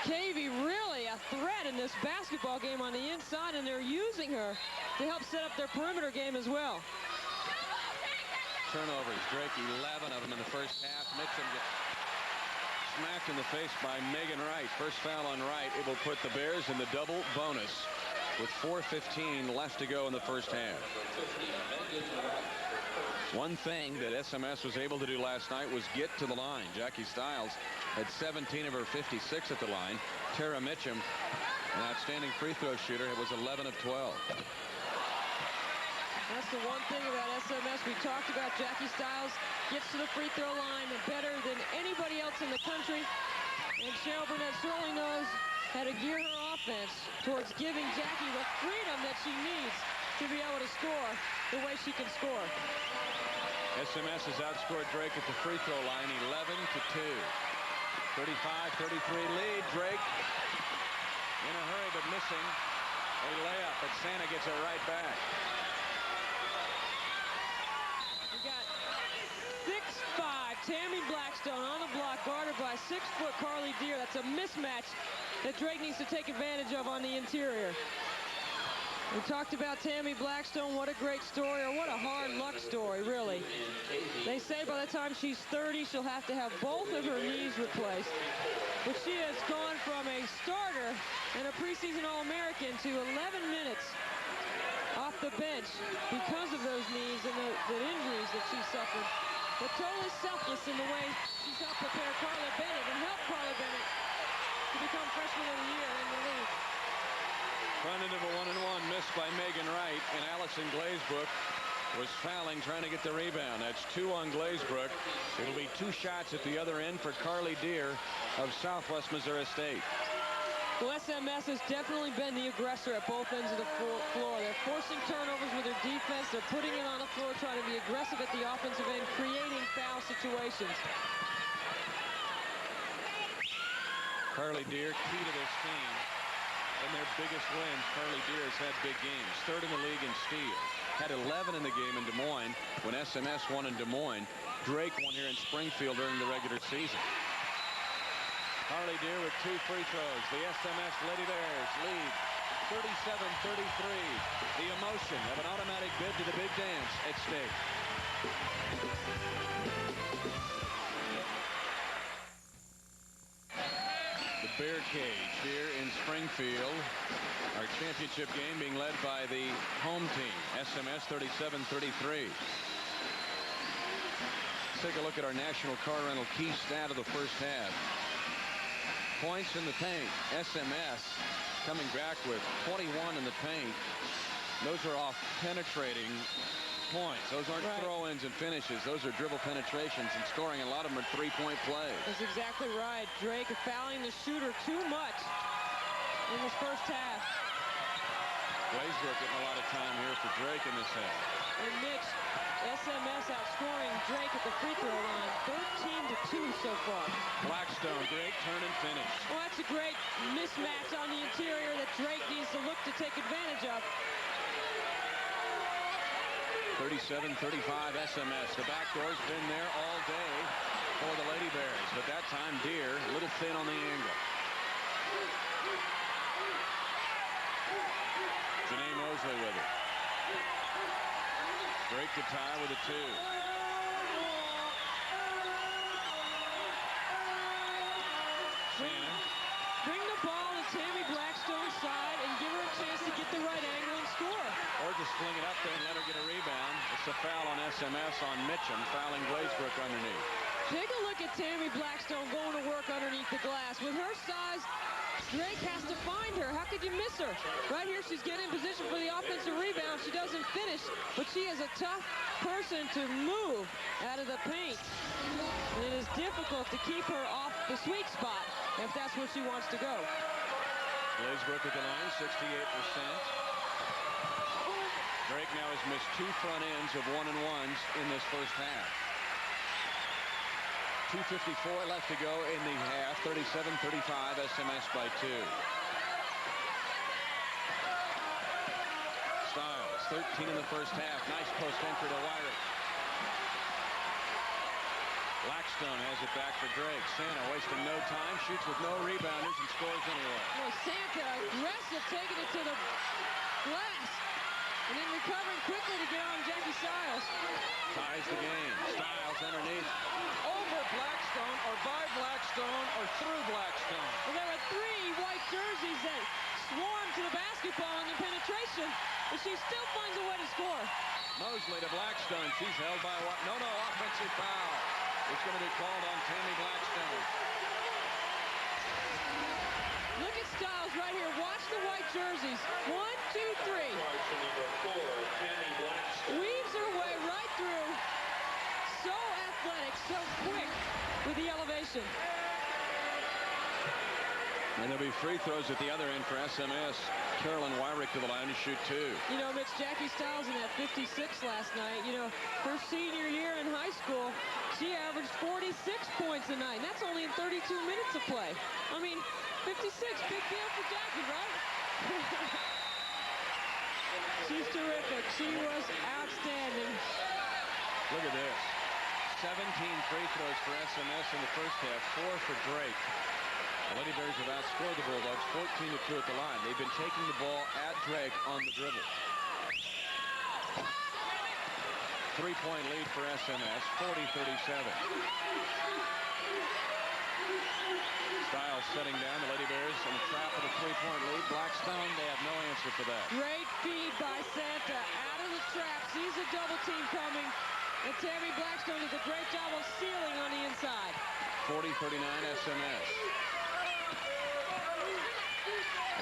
Cavey really a threat in this basketball game on the inside, and they're using her to help set up their perimeter game as well. Turnovers. Drake, 11 of them in the first half. Mitchum gets smacked in the face by Megan Wright. First foul on Wright. It will put the Bears in the double bonus with 4:15 left to go in the first half. One thing that SMS was able to do last night was get to the line. Jackie Styles had 17 of her 56 at the line. Tara Mitchum, an outstanding free throw shooter, it was 11 of 12. That's the one thing about SMS. We talked about Jackie Styles gets to the free throw line better than anybody else in the country. And Cheryl Burnett certainly knows how to gear her offense towards giving Jackie the freedom that she needs to be able to score the way she can score. SMS has outscored Drake at the free throw line 11-2. 35-33 lead. Drake in a hurry but missing a layup, but Santa gets it right back. We got 6'5" Tammy Blackstone on the block, guarded by 6-foot Carly Deer. That's a mismatch that Drake needs to take advantage of on the interior. We talked about Tammy Blackstone. What a great story, or what a hard luck story, really. They say by the time she's 30, she'll have to have both of her knees replaced. But she has gone from a starter and a preseason All-American to 11 minutes off the bench because of those knees and the injuries that she suffered. But totally selfless in the way she's helped prepare Carla Bennett and help Carla Bennett to become Freshman of the Year in the league. Front end of a 1-and-1 missed by Megan Wright, and Allison Glazebrook was fouling, trying to get the rebound. That's 2 on Glazebrook. It'll be 2 shots at the other end for Carly Deer of Southwest Missouri State. Well, SMS has definitely been the aggressor at both ends of the floor. They're forcing turnovers with their defense. They're putting it on the floor, trying to be aggressive at the offensive end, creating foul situations. Carly Deer, key to this team. In their biggest wins, Carly Deer has had big games. 3rd in the league in steals. Had 11 in the game in Des Moines when SMS won in Des Moines. Drake won here in Springfield during the regular season. Carly Deer with 2 free throws. The SMS Lady Bears lead 37-33. The emotion of an automatic bid to the big dance at stake. Bear Cage here in Springfield. Our championship game being led by the home team, SMS 37-33. Let's take a look at our National Car Rental key stat of the first half. Points in the paint. SMS coming back with 21 in the paint. Those are off penetrating points. Those aren't throw-ins and finishes. Those are dribble penetrations and scoring. A lot of them are 3-point plays. That's exactly right. Drake fouling the shooter too much in this first half. Glazebrook getting a lot of time here for Drake in this half. And Mitch, SMS outscoring Drake at the free throw line, 13-2 so far. Blackstone, great turn and finish. Well, that's a great mismatch on the interior that Drake needs to look to take advantage of. 37-35 SMS. The backdoor's been there all day for the Lady Bears, but that time Deer a little thin on the angle. Janae Mosley with it. Break the tie with a 2. Bring the ball to Tammy Blackstone's side and fling it up there and let her get a rebound. It's a foul on SMS on Mitchum, fouling Glazebrook underneath. Take a look at Tammy Blackstone going to work underneath the glass. With her size, Drake has to find her. How could you miss her? Right here, she's getting in position for the offensive rebound. She doesn't finish, but she is a tough person to move out of the paint. And it is difficult to keep her off the sweet spot if that's where she wants to go. Glazebrook at the line, 68%. Drake now has missed 2 front ends of 1-and-1s in this first half. 2:54 left to go in the half. 37-35, SMS by 2. Styles, 13 in the first half. Nice post entry to Wyrick. Blackstone has it back for Drake. Santa wasting no time, shoots with no rebounders and scores anyway. Well, Santa aggressive, taking it to the glass, and then recovering quickly to get on Jackie Styles. Ties the game. Styles underneath. Over Blackstone, or by Blackstone, or through Blackstone. Well, there are 3 white jerseys that swarm to the basketball in the penetration, but she still finds a way to score. Mosley to Blackstone. She's held by what? No, offensive foul. It's going to be called on Tammy Blackstone. Look at Styles right here. Watch the white jerseys. 1, 2, 3. Weaves her way right through. So athletic, so quick with the elevation. And there'll be free throws at the other end for SMS. Carolyn Wyrick to the line to shoot 2. You know, Mitch, Jackie Styles in that 56 last night. You know, her senior year in high school, she averaged 46 points a night. And that's only in 32 minutes of play. I mean, 56, big deal for Jackie, right? She's terrific. She was outstanding. Look at this. 17 free throws for SMS in the first half, 4 for Drake. The Lady Bears have outscored the Bulldogs 14-2 at the line. They've been taking the ball at Drake on the dribble. 3-point lead for SMS, 40-37. Styles setting down the Lady Bears in the trap of the 3-point lead. Blackstone, they have no answer for that. Great feed by Santa out of the trap. Sees a double team coming. And Tammy Blackstone does a great job of sealing on the inside. 40-39 SMS.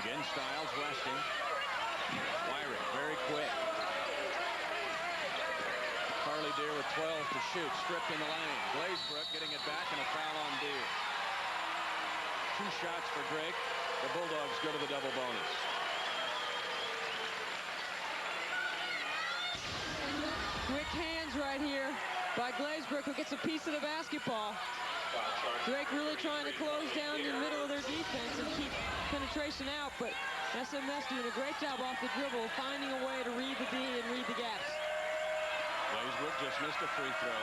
Again, Styles resting. Wyrick, very quick. Carly Deer with 12 to shoot. Stripped in the lane. Glazebrook getting it back and a foul on Deer. 2 shots for Drake. The Bulldogs go to the double bonus. Quick hands right here by Glazebrook, who gets a piece of the basketball. Drake really trying to close down the middle of their defense and keep penetration out, but SMS doing a great job off the dribble, finding a way to read the D and read the gaps. Glazebrook just missed a free throw.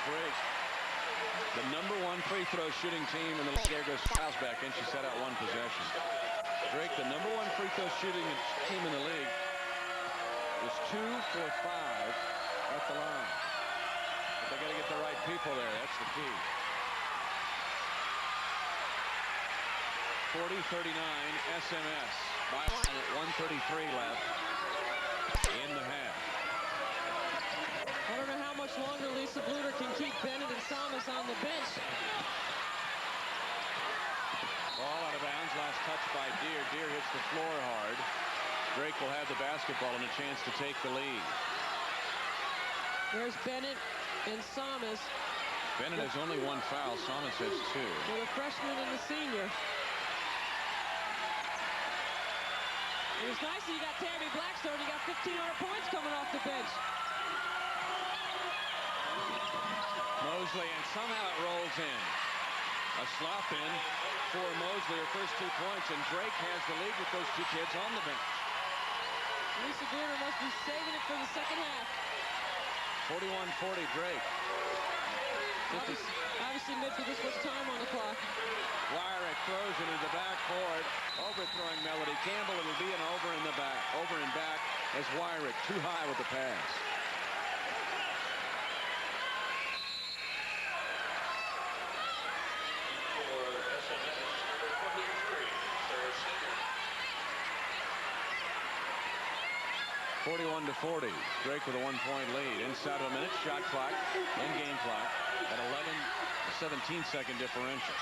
Drake, the #1 free throw shooting team in the league. There goes Styles back in. She set out 1 possession. Drake, the #1 free throw shooting team in the league, is 2 for 5 at the line. But they got to get the right people there. That's the key. 40-39 SMS. By 1:33 left in the half. I don't know how much longer Lisa Bluter can keep Bennett and Samas on the bench. Ball out of bounds. Last touch by Deer. Deer hits the floor hard. Drake will have the basketball and a chance to take the lead. There's Bennett and Samas. Bennett has only 1 foul. Samas has 2. For the freshman and the senior. It was nice that you got Tammy Blackstone. You got 1,500 points coming off the bench. Mosley, and somehow it rolls in. A slop in for Mosley, her first 2 points, and Drake has the lead with those 2 kids on the bench. Lisa Bluter must be saving it for the second half. 41-40 Drake. Obviously, Mitch, with this much time on the clock. Wyrick throws into the backboard. Overthrowing Melody Campbell. It'll be an over in the back. Over and back as Wyrick too high with the pass. 41-40. Drake with a 1-point lead. Inside of a minute, shot clock and game clock at 11, a 17-second differential.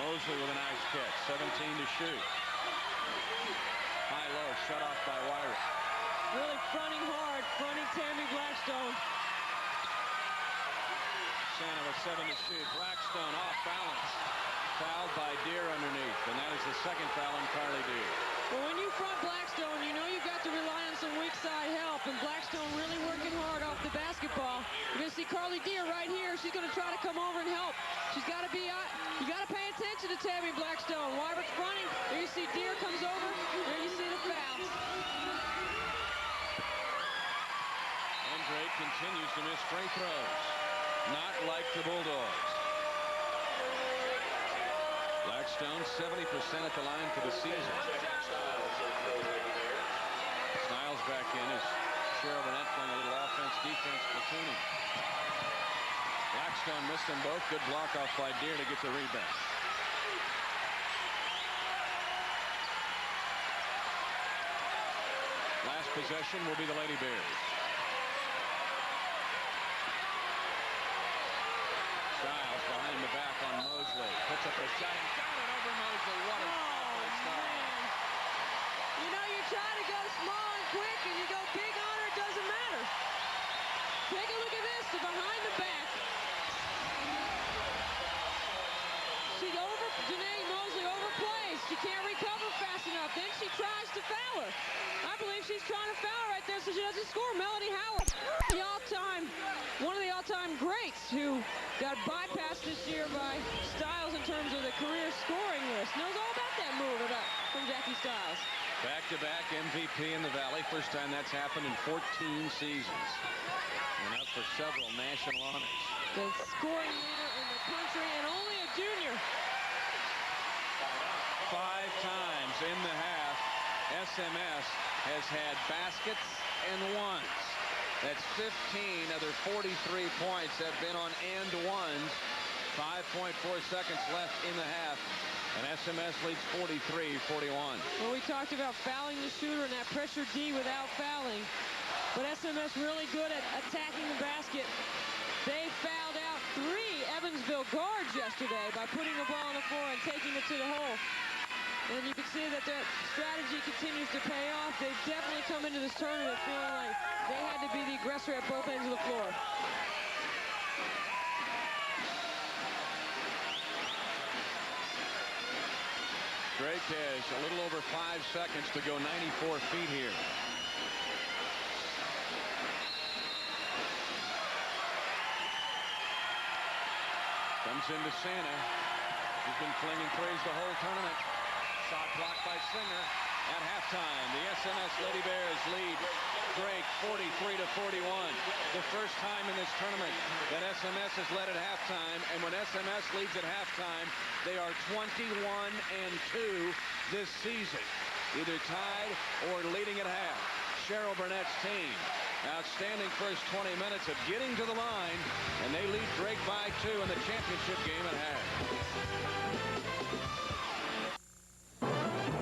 Mosley with a nice catch. 17 to shoot. High-low, shut off by Wyrick. Really fronting hard, fronting Tammy Blackstone. Santa with 7 to shoot. Blackstone off balance. Fouled by Deere underneath, and that is the second foul on Carly Deere. Well, when you front Blackstone, you know you've got to rely on some weak side help, and Blackstone really working hard off the basketball. You're going to see Carly Deere right here. She's going to try to come over and help. She's got to be out. You got to pay attention to Tammy Blackstone. Wyrick's fronting. There you see Deere comes over. There you see the foul. And Drake continues to miss free throws. Not like the Bulldogs. Blackstone 70% at the line for the season. Styles back in as Cheryl Burnett playing a little offense, defense, platooning. Blackstone missed them both. Good block off by Deere to get the rebound. Last possession will be the Lady Bears. Styles behind the back on Mosley. Puts up a shot and got it over Mosley. What a shot by Styles. You know, you try to go small and quick, and you go big on her, it doesn't matter. Take a look at this, the behind the back. Janae Mosley overplays. She can't recover fast enough. Then she tries to foul her. I believe she's trying to foul right there so she doesn't score. Melody Howard, one of the all-time greats who got bypassed this year by Styles in terms of the career scoring list. Knows all about that move from Jackie Styles. Back-to-back MVP in the Valley. First time that's happened in 14 seasons. And up for several national honors. The scoring leader in the country and only a junior. 5 times in the half, SMS has had baskets and ones. That's 15 of their 43 points have been on and ones. 5.4 seconds left in the half, and SMS leads 43-41. Well, we talked about fouling the shooter and that pressure D without fouling, but SMS really good at attacking the basket. They fouled out 3 Evansville guards yesterday by putting the ball on the floor and taking it to the hole. And you can see that their strategy continues to pay off. They've definitely come into this tournament feeling like they had to be the aggressor at both ends of the floor. Drake has a little over 5 seconds to go 94 feet here. Comes into Santa. He's been flinging threes the whole tournament. Shot blocked by Singer at halftime. The SMS Lady Bears lead Drake 43-41. The first time in this tournament that SMS has led at halftime, and when SMS leads at halftime, they are 21-2 this season, either tied or leading at half. Cheryl Burnett's team, outstanding first 20 minutes of getting to the line, and they lead Drake by 2 in the championship game at half.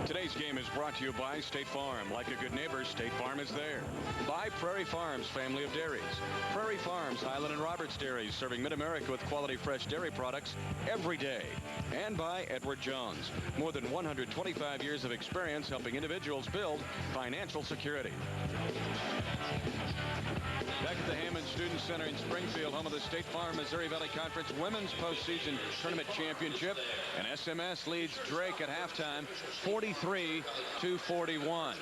Today's game is brought to you by State Farm. Like a good neighbor, State Farm is there. By Prairie Farms family of dairies. Prairie Farms, Highland and Roberts Dairies, serving Mid-America with quality fresh dairy products every day. And by Edward Jones. More than 125 years of experience helping individuals build financial security. Back at the Hammond Student Center in Springfield, home of the State Farm Missouri Valley Conference Women's Postseason Tournament Championship. And SMS leads Drake at halftime, 43-41.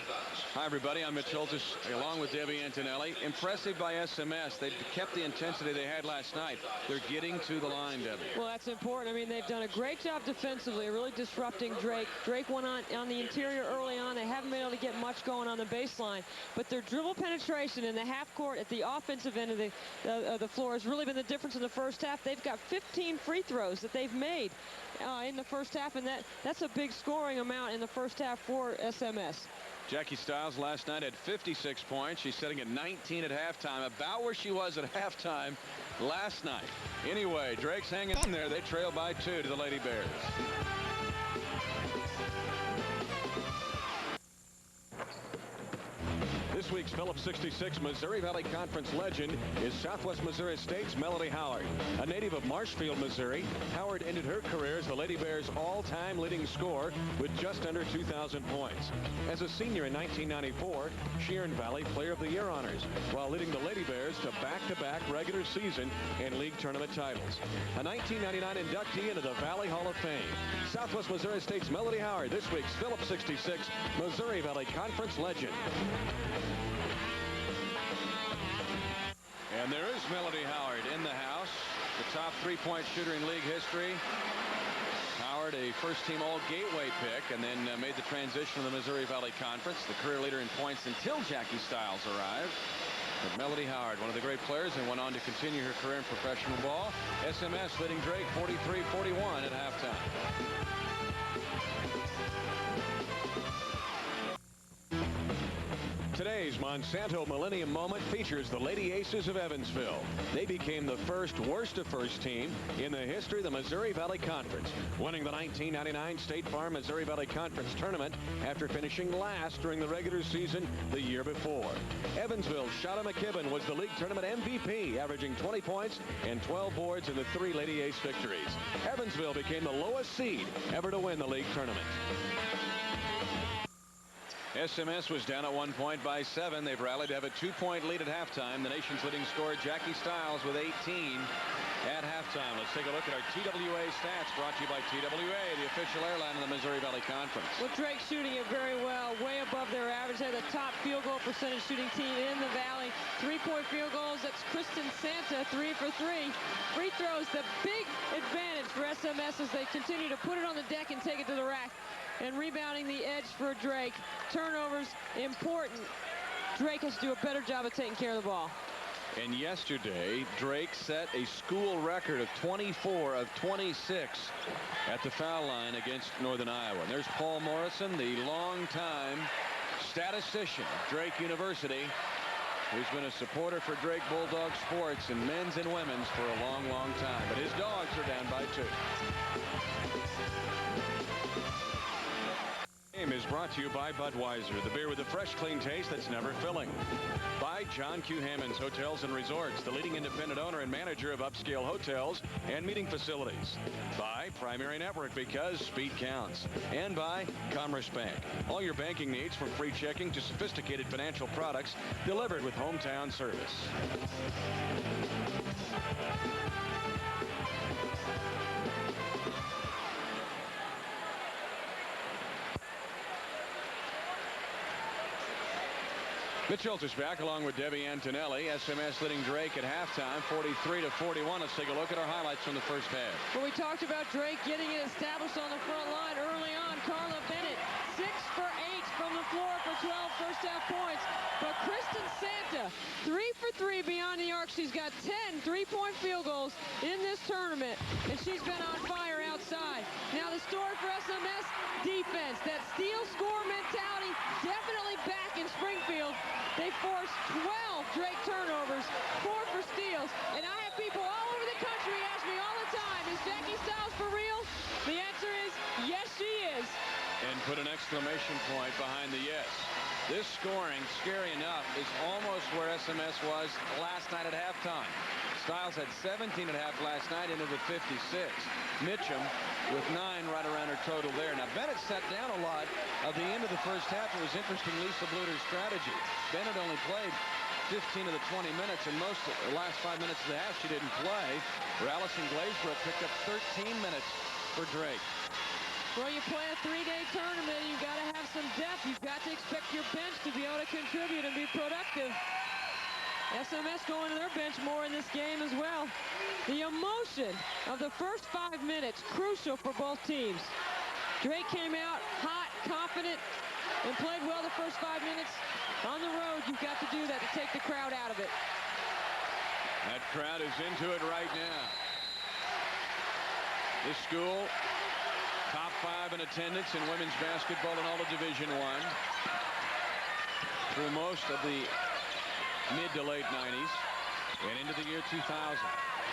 Hi, everybody. I'm Mitch Holtis, along with Debbie Antonelli. Impressive by SMS. They kept the intensity they had last night. They're getting to the line, Debbie. Well, that's important. I mean, they've done a great job defensively, really disrupting Drake. Drake went on the interior early on. They haven't been able to get much going on the baseline. But their dribble penetration in the half court at the offensive end of the floor has really been the difference in the first half. They've got 15 free throws that they've made in the first half, and that's a big scoring amount in the first half for SMS. Jackie Stiles last night had 56 points. She's sitting at 19 at halftime, about where she was at halftime last night. Anyway, Drake's hanging in there. They trail by 2 to the Lady Bears. This week's Phillips 66 Missouri Valley Conference legend is Southwest Missouri State's Melody Howard. A native of Marshfield, Missouri, Howard ended her career as the Lady Bears' all-time leading scorer with just under 2,000 points. As a senior in 1994, she earned Valley Player of the Year honors while leading the Lady Bears to back-to-back regular season and league tournament titles. A 1999 inductee into the Valley Hall of Fame. Southwest Missouri State's Melody Howard, this week's Phillips 66 Missouri Valley Conference legend. And there is Melody Howard in the house, the top three-point shooter in league history. Howard, a first-team All-Gateway pick, and then made the transition to the Missouri Valley Conference, the career leader in points until Jackie Stiles arrived. But Melody Howard, one of the great players, and went on to continue her career in professional ball. SMS leading Drake 43-41 at halftime. Today's Monsanto Millennium Moment features the Lady Aces of Evansville. They became the first worst of first team in the history of the Missouri Valley Conference, winning the 1999 State Farm Missouri Valley Conference tournament after finishing last during the regular season the year before. Evansville's Shada McKibben was the league tournament MVP, averaging 20 points and 12 boards in the 3 Lady Ace victories. Evansville became the lowest seed ever to win the league tournament. SMS was down at 1 point by 7. They've rallied to have a 2-point lead at halftime. The nation's leading scorer, Jackie Stiles, with 18 at halftime. Let's take a look at our TWA stats, brought to you by TWA, the official airline of the Missouri Valley Conference. Well, Drake's shooting it very well, way above their average. They're the top field goal percentage shooting team in the Valley. 3-point field goals, that's Kristen Santa, 3 for 3. Free throws, the big advantage for SMS as they continue to put it on the deck and take it to the rack. And rebounding the edge for Drake. Turnovers, important. Drake has to do a better job of taking care of the ball. And yesterday, Drake set a school record of 24 of 26 at the foul line against Northern Iowa. And there's Paul Morrison, the longtime statistician at Drake University, who's been a supporter for Drake Bulldog sports in men's and women's for a long, long time. But his Dogs are down by 2. Game is brought to you by Budweiser, the beer with a fresh, clean taste that's never filling. By John Q. Hammonds Hotels and Resorts, the leading independent owner and manager of upscale hotels and meeting facilities. By Primary Network, because speed counts. And by Commerce Bank. All your banking needs, from free checking to sophisticated financial products, delivered with hometown service. Mitch Schultz is back along with Debbie Antonelli. SMS leading Drake at halftime, 43-41. Let's take a look at our highlights from the first half. Well, we talked about Drake getting it established on the front line early on. Carla Bennett, 6 for 8 from the floor for 12 first half points. But Kristen Santa, 3 for 3 beyond the arc. She's got 10 3-point field goals in this tournament, and she's been on fire outside. Now the story for SMS, defense. That steal score mentality definitely back in Springfield. They forced 12 Drake turnovers, 4 for steals. And I have people all over the country ask me all the time, is Jackie Stiles for real? The answer is, yes, she is. And put an exclamation point behind the yes. This scoring, scary enough, is almost where SMS was last night at halftime. Stiles had 17 at half last night into the 56. Mitchum with 9 right around her total there. Now, Bennett sat down a lot at the end of the first half. It was interesting, Lisa Bluter's strategy. Bennett only played 15 of the 20 minutes, and most of the last 5 minutes of the half she didn't play. Where Allison Glazebrook picked up 13 minutes for Drake. Well, you play a 3-day tournament, you've got to have some depth. You've got to expect your bench to be able to contribute and be productive. SMS going to their bench more in this game as well. The emotion of the first 5 minutes, crucial for both teams. Drake came out hot, confident, and played well the first 5 minutes. On the road, you've got to do that to take the crowd out of it. That crowd is into it right now. This school, top 5 in attendance in women's basketball in all of Division I. through most of the mid to late 90s and into the year 2000.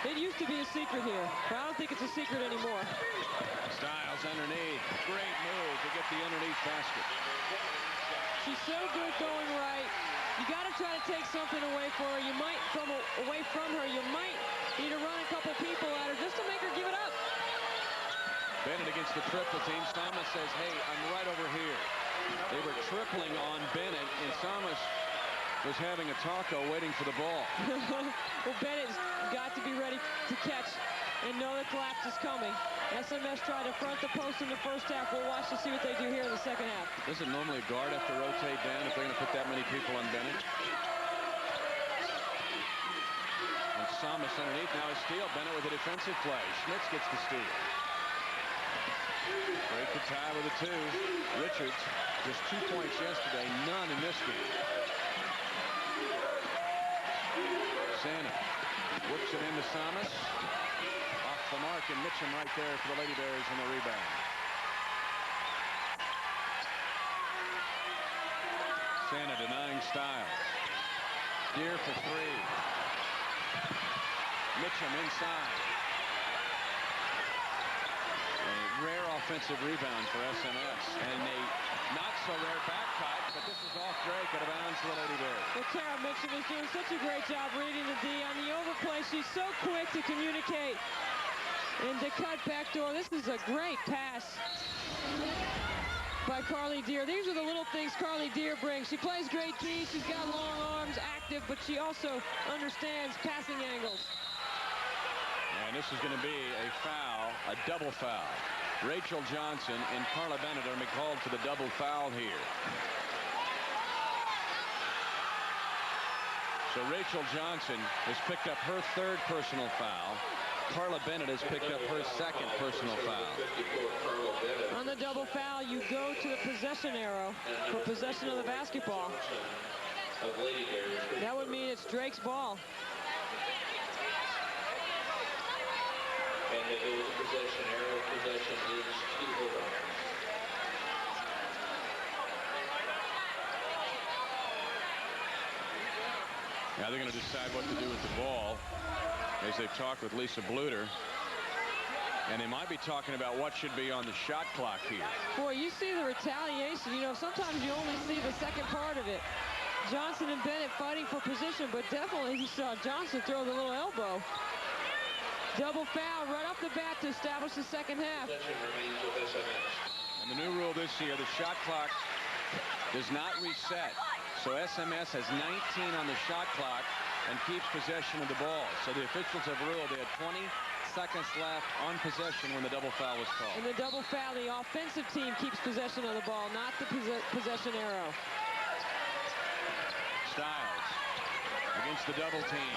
It used to be a secret here, but I don't think it's a secret anymore. Styles underneath. Great move to get the underneath basket. She's so good going right. You got to try to take something away for her. You might, away from her, you might need to run a couple people at her just to make her give it up. Bennett against the triple team. Samas says, hey, I'm right over here. They were tripling on Bennett, and Samas was having a taco waiting for the ball. Well, Bennett's got to be ready to catch and know the collapse is coming. SMS tried to front the post in the first half. We'll watch to see what they do here in the second half. Doesn't normally a guard have to rotate down if they're going to put that many people on Bennett? And Samas underneath now is steal. Bennett with a defensive play. Schmitz gets the steal. Break the tie with a 2. Richards just 2 points yesterday, none in this game. Santa works it into Samas. Off the mark, and Mitchum right there for the Lady Bears in the rebound. Santa denying Styles. Deer for 3. Mitchum inside. A rare offensive rebound for SMS. And a not so rare back cut, but this is off Drake out of bounds to the Lady Bears. Well, Tara Mitchum is doing such a great job reading the D on the overplay. She's so quick to communicate and to cut back door. This is a great pass by Carly Deer. These are the little things Carly Deer brings. She plays great D. She's got long arms, active, but she also understands passing angles. And this is going to be a foul, a double foul. Rachel Johnson and Carla Bennett are going to be called for the double foul here. So Rachel Johnson has picked up her 3rd personal foul. Carla Bennett has picked up her 2nd personal foul. On the double foul, you go to the possession arrow for possession of the basketball. That would mean it's Drake's ball. And if it was possession arrow, possession is to Bulldogs. Now they're going to decide what to do with the ball as they've talked with Lisa Bluter. And they might be talking about what should be on the shot clock here. Boy, you see the retaliation. You know, sometimes you only see the second part of it. Johnson and Bennett fighting for position, but definitely you saw Johnson throw the little elbow. Double foul right off the bat to establish the second half. And the new rule this year, the shot clock does not reset. So SMS has 19 on the shot clock and keeps possession of the ball. So the officials have ruled they had 20 seconds left on possession when the double foul was called. And the double foul, the offensive team keeps possession of the ball, not the possession arrow. Styles against the double team.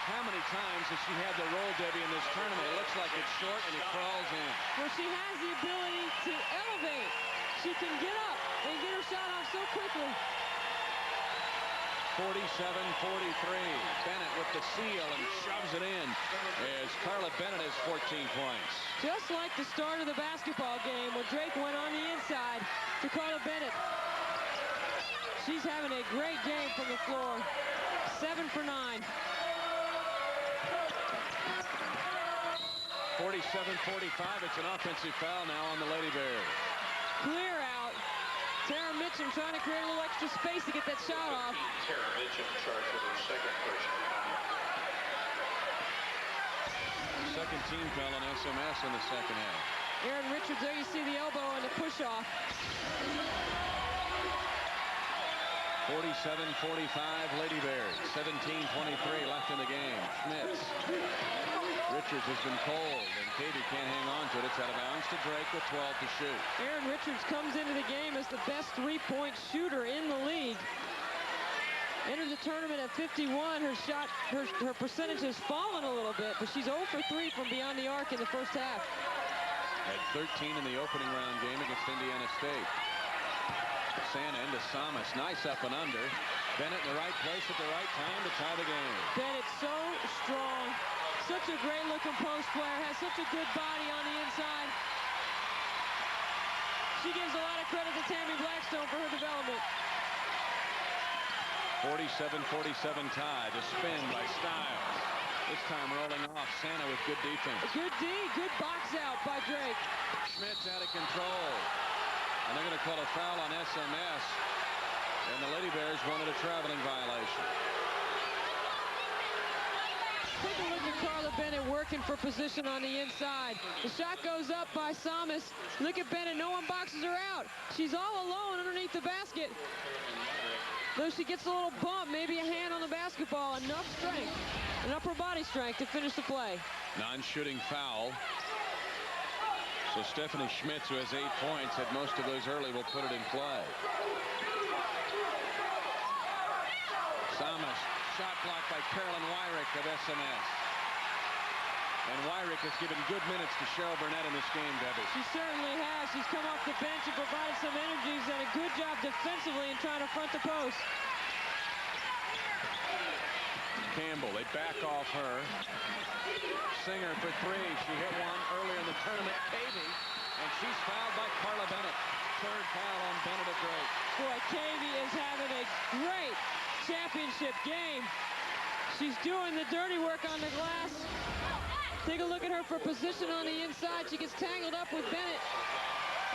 How many times has she had the roll, Debbie, in this tournament? It looks like it's short and it crawls in. Well, she has the ability to elevate. She can get up and get her shot off so quickly. 47-43. Bennett with the seal and shoves it in as Carla Bennett has 14 points. Just like the start of the basketball game when Drake went on the inside to Carla Bennett. She's having a great game from the floor. 7 for 9. 47-45. It's an offensive foul now on the Lady Bears. Clear out. Tara Mitchum trying to create a little extra space to get that shot off. Tara Mitchum charged with her 2nd personal foul. Second team foul on SMS in the second half. Aaron Richards, there you see the elbow and the push off. 47-45 Lady Bears. 17-23 left in the game. Schmitz. Richards has been cold, and Katie can't hang on to it. It's out of bounds to Drake with 12 to shoot. Aaron Richards comes into the game as the best three-point shooter in the league. Entered the tournament at 51. Her percentage has fallen a little bit, but she's 0 for 3 from beyond the arc in the first half. Had 13 in the opening round game against Indiana State. Santa into Samas. Nice up and under. Bennett in the right place at the right time to tie the game. Bennett so strong. Such a great looking post player. Has such a good body on the inside. She gives a lot of credit to Tammy Blackstone for her development. 47-47 tie. The spin by Styles. This time rolling off. Santa with good defense. Good D. Good box out by Drake. Schmitz out of control. And they're going to call a foul on SMS. And the Lady Bears wanted a traveling violation. Take a look at Carla Bennett working for position on the inside. The shot goes up by Samas. Look at Bennett. No one boxes her out. She's all alone underneath the basket. Though she gets a little bump, maybe a hand on the basketball. Enough strength, and upper body strength to finish the play. Non-shooting foul. So Stephanie Schmitz, who has 8 points, had most of those early, will put it in play. Samas, shot blocked by Carolyn Wyrick of SMS. And Wyrick has given good minutes to Cheryl Burnett in this game, Debbie. She certainly has. She's come off the bench and provided some energy. She's done a good job defensively in trying to front the post. Campbell, they back off her. Singer for 3. She hit one earlier in the tournament. Cavey, and she's fouled by Carla Bennett. Third foul on Bennett at Drake. Boy, Cavey is having a great championship game. She's doing the dirty work on the glass. Take a look at her for position on the inside. She gets tangled up with Bennett.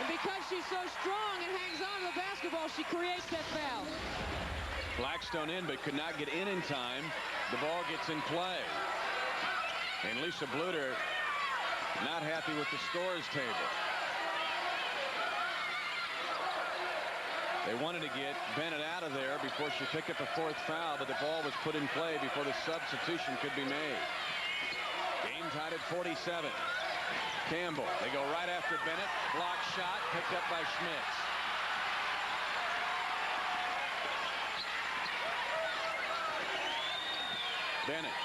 And because she's so strong and hangs on to the basketball, she creates that foul. Blackstone in, but could not get in time. The ball gets in play. And Lisa Bluter not happy with the scores table. They wanted to get Bennett out of there before she picked up a 4th foul, but the ball was put in play before the substitution could be made. Game tied at 47. Campbell, they go right after Bennett. Block shot picked up by Schmitz. Bennett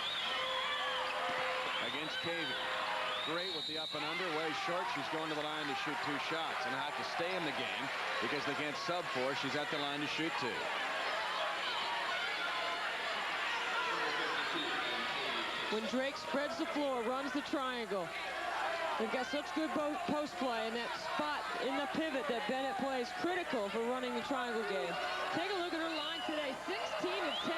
against Cavey. Great with the up and under, way short. She's going to the line to shoot 2 shots and have to stay in the game because they can't sub for her. She's at the line to shoot 2. When Drake spreads the floor, runs the triangle. They've got such good post play, and that spot in the pivot that Bennett plays critical for running the triangle game. Take a look at her line today, 16 of 10.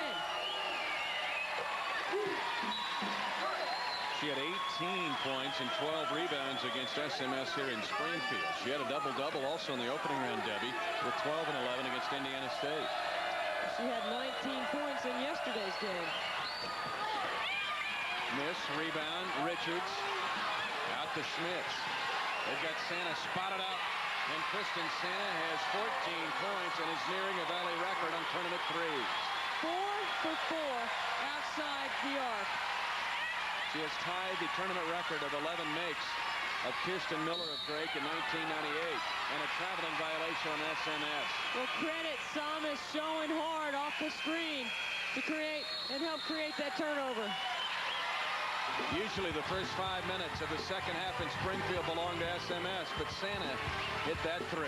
She had 18 points and 12 rebounds against SMS here in Springfield. She had a double-double also in the opening round, Debbie, with 12 and 11 against Indiana State. She had 19 points in yesterday's game. Miss, rebound, Richards, out to Schmitz. They've got Santa spotted out, and Kristen Santa has 14 points and is nearing a Valley record on tournament threes. 4 for 4 outside the arc. She has tied the tournament record of 11 makes of Kirsten Miller of Drake in 1998, and a traveling violation on SMS. Well, credit Samas showing hard off the screen to create and help create that turnover. Usually the first 5 minutes of the second half in Springfield belong to SMS, but Santa hit that 3.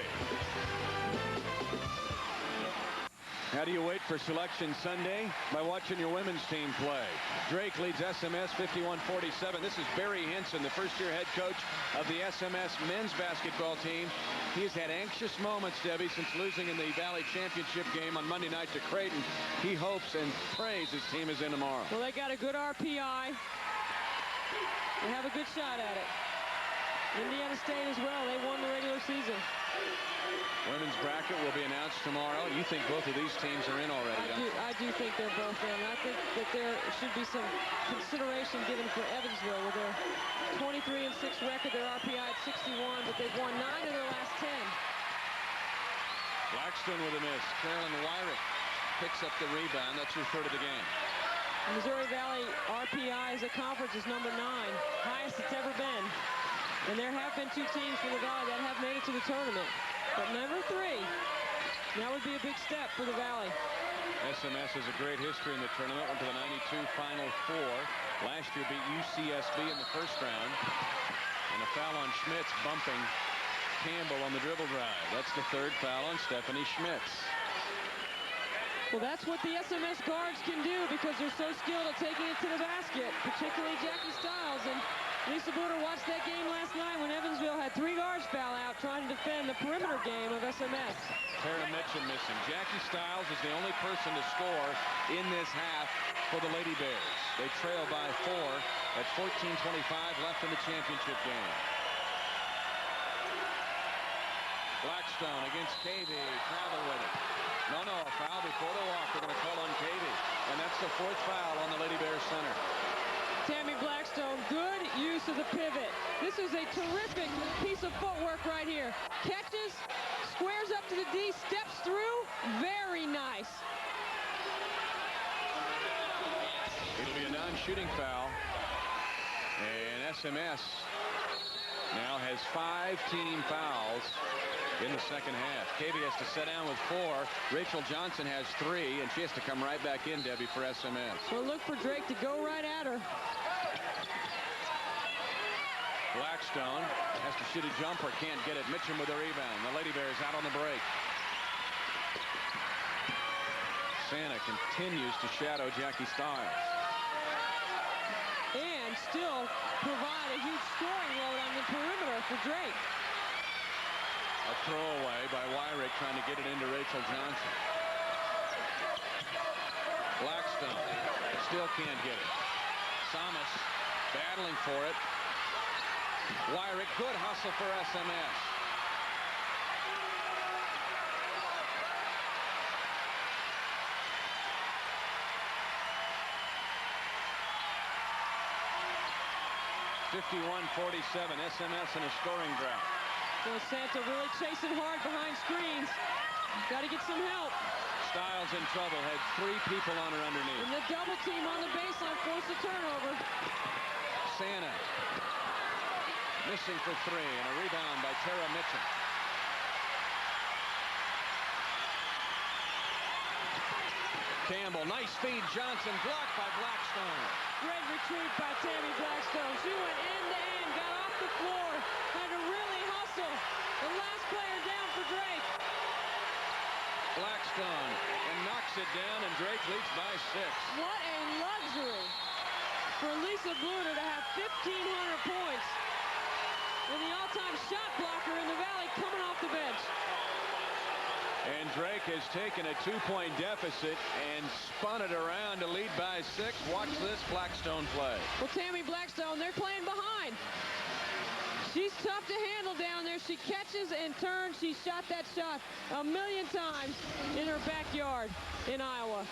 How do you wait for Selection Sunday? By watching your women's team play. Drake leads SMS 51-47. This is Barry Henson, the first-year head coach of the SMS men's basketball team. He's had anxious moments, Debbie, since losing in the Valley Championship game on Monday night to Creighton. He hopes and prays his team is in tomorrow. Well, they got a good RPI. They have a good shot at it. Indiana State as well. They won the regular season. Women's bracket will be announced tomorrow. You think both of these teams are in already? I do think they're both in. I think that there should be some consideration given for Evansville with their 23-6 record, their RPI at 61, but they've won 9 of their last 10. Blackstone with a miss. Carolyn Wyrick picks up the rebound. That's her third of the game. Missouri Valley RPI as a conference is number 9, highest it's ever been. And there have been 2 teams from the Valley that have made it to the tournament. But number 3, that would be a big step for the Valley. SMS has a great history in the tournament. Went to the 92 Final Four. Last year beat UCSB in the first round. And a foul on Schmitz, bumping Campbell on the dribble drive. That's the 3rd foul on Stephanie Schmitz. Well, that's what the SMS guards can do because they're so skilled at taking it to the basket, particularly Jackie Stiles. And Lisa Bluter watched that game last night when Evansville had 3 guards foul out trying to defend the perimeter game of SMS. Tara Mitchum missing. Jackie Stiles is the only person to score in this half for the Lady Bears. They trail by 4 at 14:25 left in the championship game. Blackstone against Cavey. Travel with it. No, a foul before the walk. They're going to call on Cavey. And that's the 4th foul on the Lady Bears center. Tammy Blackstone, good use of the pivot. This is a terrific piece of footwork right here. Catches, squares up to the D, steps through. Very nice. It'll be a non-shooting foul. And SMS now has 5 team fouls in the second half. Cavey has to sit down with 4. Rachel Johnson has 3, and she has to come right back in, Debbie, for SMS. Well, look for Drake to go right at her. Blackstone has to shoot a jumper, can't get it. Mitchum with a rebound. The Lady Bears out on the break. Santa continues to shadow Jackie Stiles. And still provide a huge scoring load on the perimeter for Drake. A throwaway by Wyrick trying to get it into Rachel Johnson. Blackstone still can't get it. Samas battling for it. Wyrick, good hustle for SMS. (51-47) SMS in a scoring drought. So Santa really chasing hard behind screens. Got to get some help. Stiles in trouble. Had 3 people on her underneath. And the double team on the baseline forced a turnover. Santa missing for 3, and a rebound by Tara Mitchum. Campbell, nice feed. Johnson blocked by Blackstone. Great retreat by Tammy Blackstone. She went end-to-end, got off the floor, had to really hustle. The last player down for Drake. Blackstone and knocks it down, and Drake leads by 6. What a luxury for Lisa Bluder to have 1,500 points. And the all-time shot blocker in the Valley coming off the bench. And Drake has taken a 2-point deficit and spun it around to lead by 6. Watch this Blackstone play. Well, Tammy Blackstone, they're playing behind. She's tough to handle down there. She catches and turns. She shot that shot a million times in her backyard in Iowa.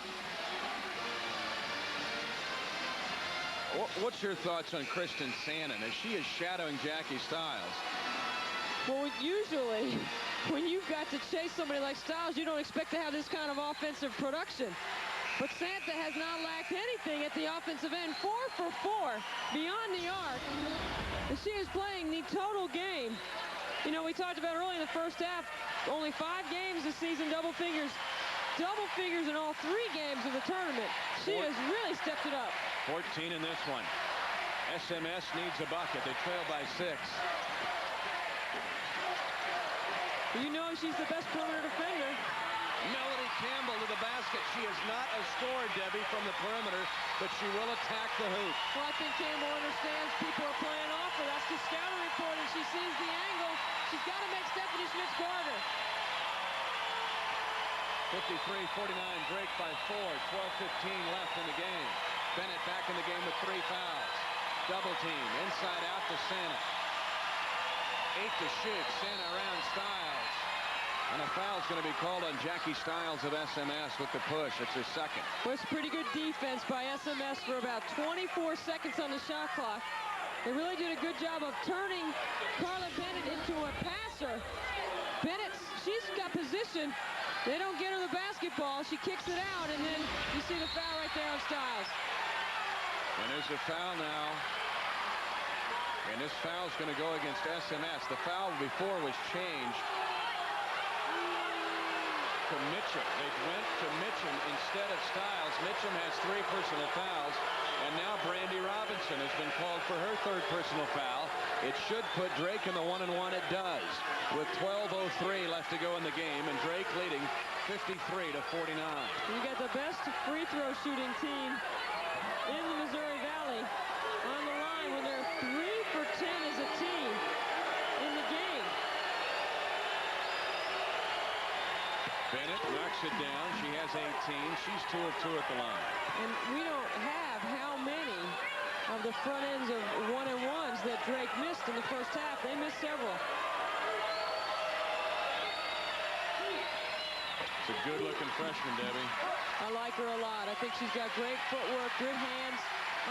What's your thoughts on Kristen Sannon as she is shadowing Jackie Stiles? Well, usually when you've got to chase somebody like Stiles, you don't expect to have this kind of offensive production. But Santa has not lacked anything at the offensive end. 4 for 4 beyond the arc. And she is playing the total game. You know, we talked about early in the first half, only 5 games this season, double figures in all 3 games of the tournament. She has really stepped it up. 14 in this one. SMS needs a bucket. They trail by 6. You know she's the best perimeter defender. Melody Campbell to the basket. She is not a scorer, Debbie, from the perimeter, but she will attack the hoop. Well, I think Campbell understands people are playing off her. That's the scouting report, and she sees the angle. She's got to make Stephanie Schmitz guard her. 53-49, Drake by 4. 12:15 left in the game. Bennett back in the game with 3 fouls. Double team, inside out to Santa. 8 to shoot. Santa around Stiles. And a foul's going to be called on Jackie Stiles of SMS with the push. It's her second. Well, it's pretty good defense by SMS for about 24 seconds on the shot clock. They really did a good job of turning Carla Bennett into a passer. Bennett, she's got position. They don't get her the basketball. She kicks it out, and then you see the foul right there on Stiles. And there's a foul now. And this foul's going to go against SMS. The foul before was changed to Mitchum. They went to Mitchum instead of Stiles. Mitchum has 3 personal fouls. And now Brandy Robinson has been called for her 3rd personal foul. It should put Drake in the 1-and-1. It does. With 12:03 left to go in the game. And Drake leading 53-49. You got the best free throw shooting team in the Missouri Valley on the line when they're 3 for 10 as a team in the game. Bennett knocks it down. She has 18. She's 2 of 2 at the line. And we don't have how many of the front ends of 1-and-1s that Drake missed in the first half. They missed several. It's a good-looking freshman, Debbie. I like her a lot. I think she's got great footwork, good hands,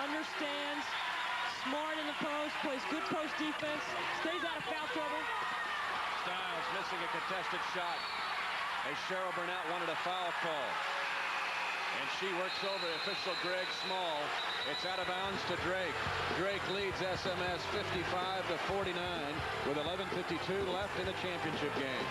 understands, smart in the post, plays good post defense, stays out of foul trouble. Stiles missing a contested shot as Cheryl Burnett wanted a foul call. And she works over official Greg Small. It's out of bounds to Drake. Drake leads SMS 55-49 with 11:52 left in the championship game.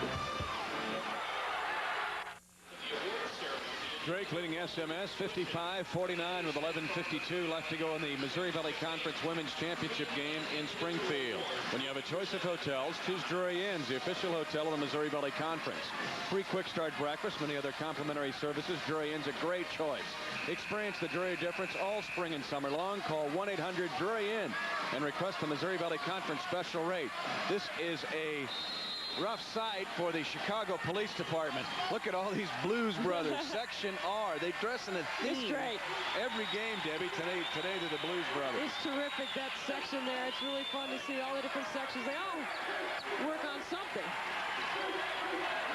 Drake leading SMS 55-49 with 11:52 left to go in the Missouri Valley Conference Women's Championship game in Springfield. When you have a choice of hotels, choose Drury Inns, the official hotel of the Missouri Valley Conference. Free quick start breakfast, many other complimentary services. Drury Inn's a great choice. Experience the Drury difference all spring and summer long. Call 1-800-DRURY-INN and request the Missouri Valley Conference special rate. This is a rough sight for the Chicago Police Department. Look at all these Blues Brothers. Section R. They dress in a theme. It's great. Every game, Debbie, today to the Blues Brothers. It's terrific, that section there. It's really fun to see all the different sections. They all work on something.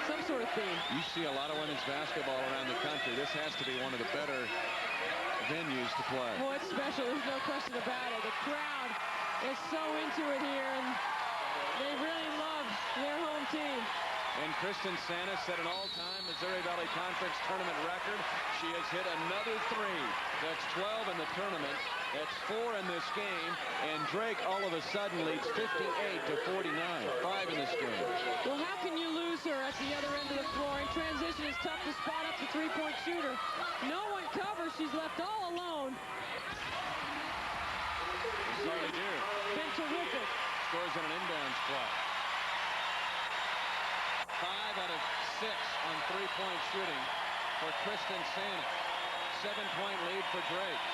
Some sort of theme. You see a lot of women's basketball around the country. This has to be one of the better venues to play. Well, it's special. There's no question about it. The crowd is so into it here, and they really love their home team. And Kristen Santa set an all-time Missouri Valley Conference tournament record. She has hit another 3. That's 12 in the tournament. That's 4 in this game. And Drake all of a sudden leads 58-49. 5 in this game. Well, how can you lose her at the other end of the floor? In transition, it's tough to spot up the three-point shooter. No one covers. She's left all alone. Carly Deer. Been terrific. Scores on an inbound spot. 5 out of 6 on three-point shooting for Kristen Santa. 7-point lead for Drake.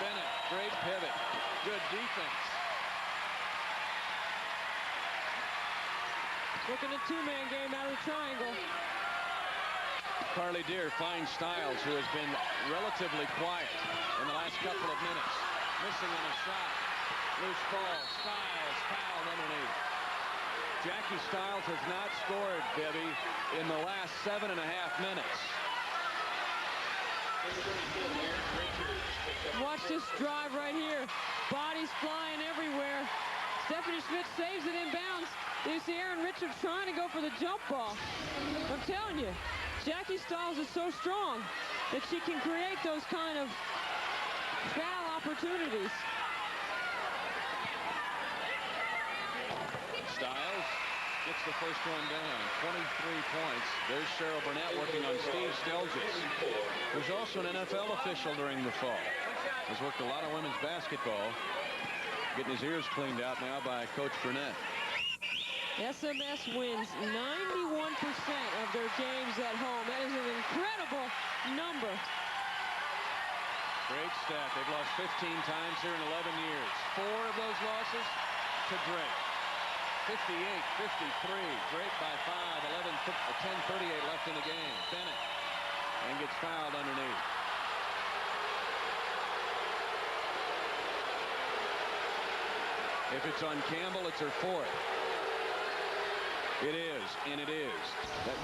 Bennett, great pivot. Good defense. Looking at two-man game out of the triangle. Carly Deer finds Stiles, who has been relatively quiet in the last couple of minutes. Missing on a shot. Loose ball. Stiles fouled underneath. Jackie Stiles has not scored, Debbie, in the last 7.5 minutes. Watch this drive right here. Bodies flying everywhere. Stephanie Schmidt saves it inbounds. You see Aaron Richards trying to go for the jump ball. I'm telling you, Jackie Stiles is so strong that she can create those kind of foul opportunities. Stiles gets the first one down. 23 points. There's Cheryl Burnett working on Steve Stelgis, who's also an NFL official during the fall. Has worked a lot of women's basketball. Getting his ears cleaned out now by Coach Burnett. SMS wins 91% of their games at home. That is an incredible number. Great stat. They've lost 15 times here in 11 years. 4 of those losses to Drake. 58-53. Drake by 5. 10:38 left in the game. Bennett and gets fouled underneath. If it's on Campbell, it's her 4th. It is, and it is. That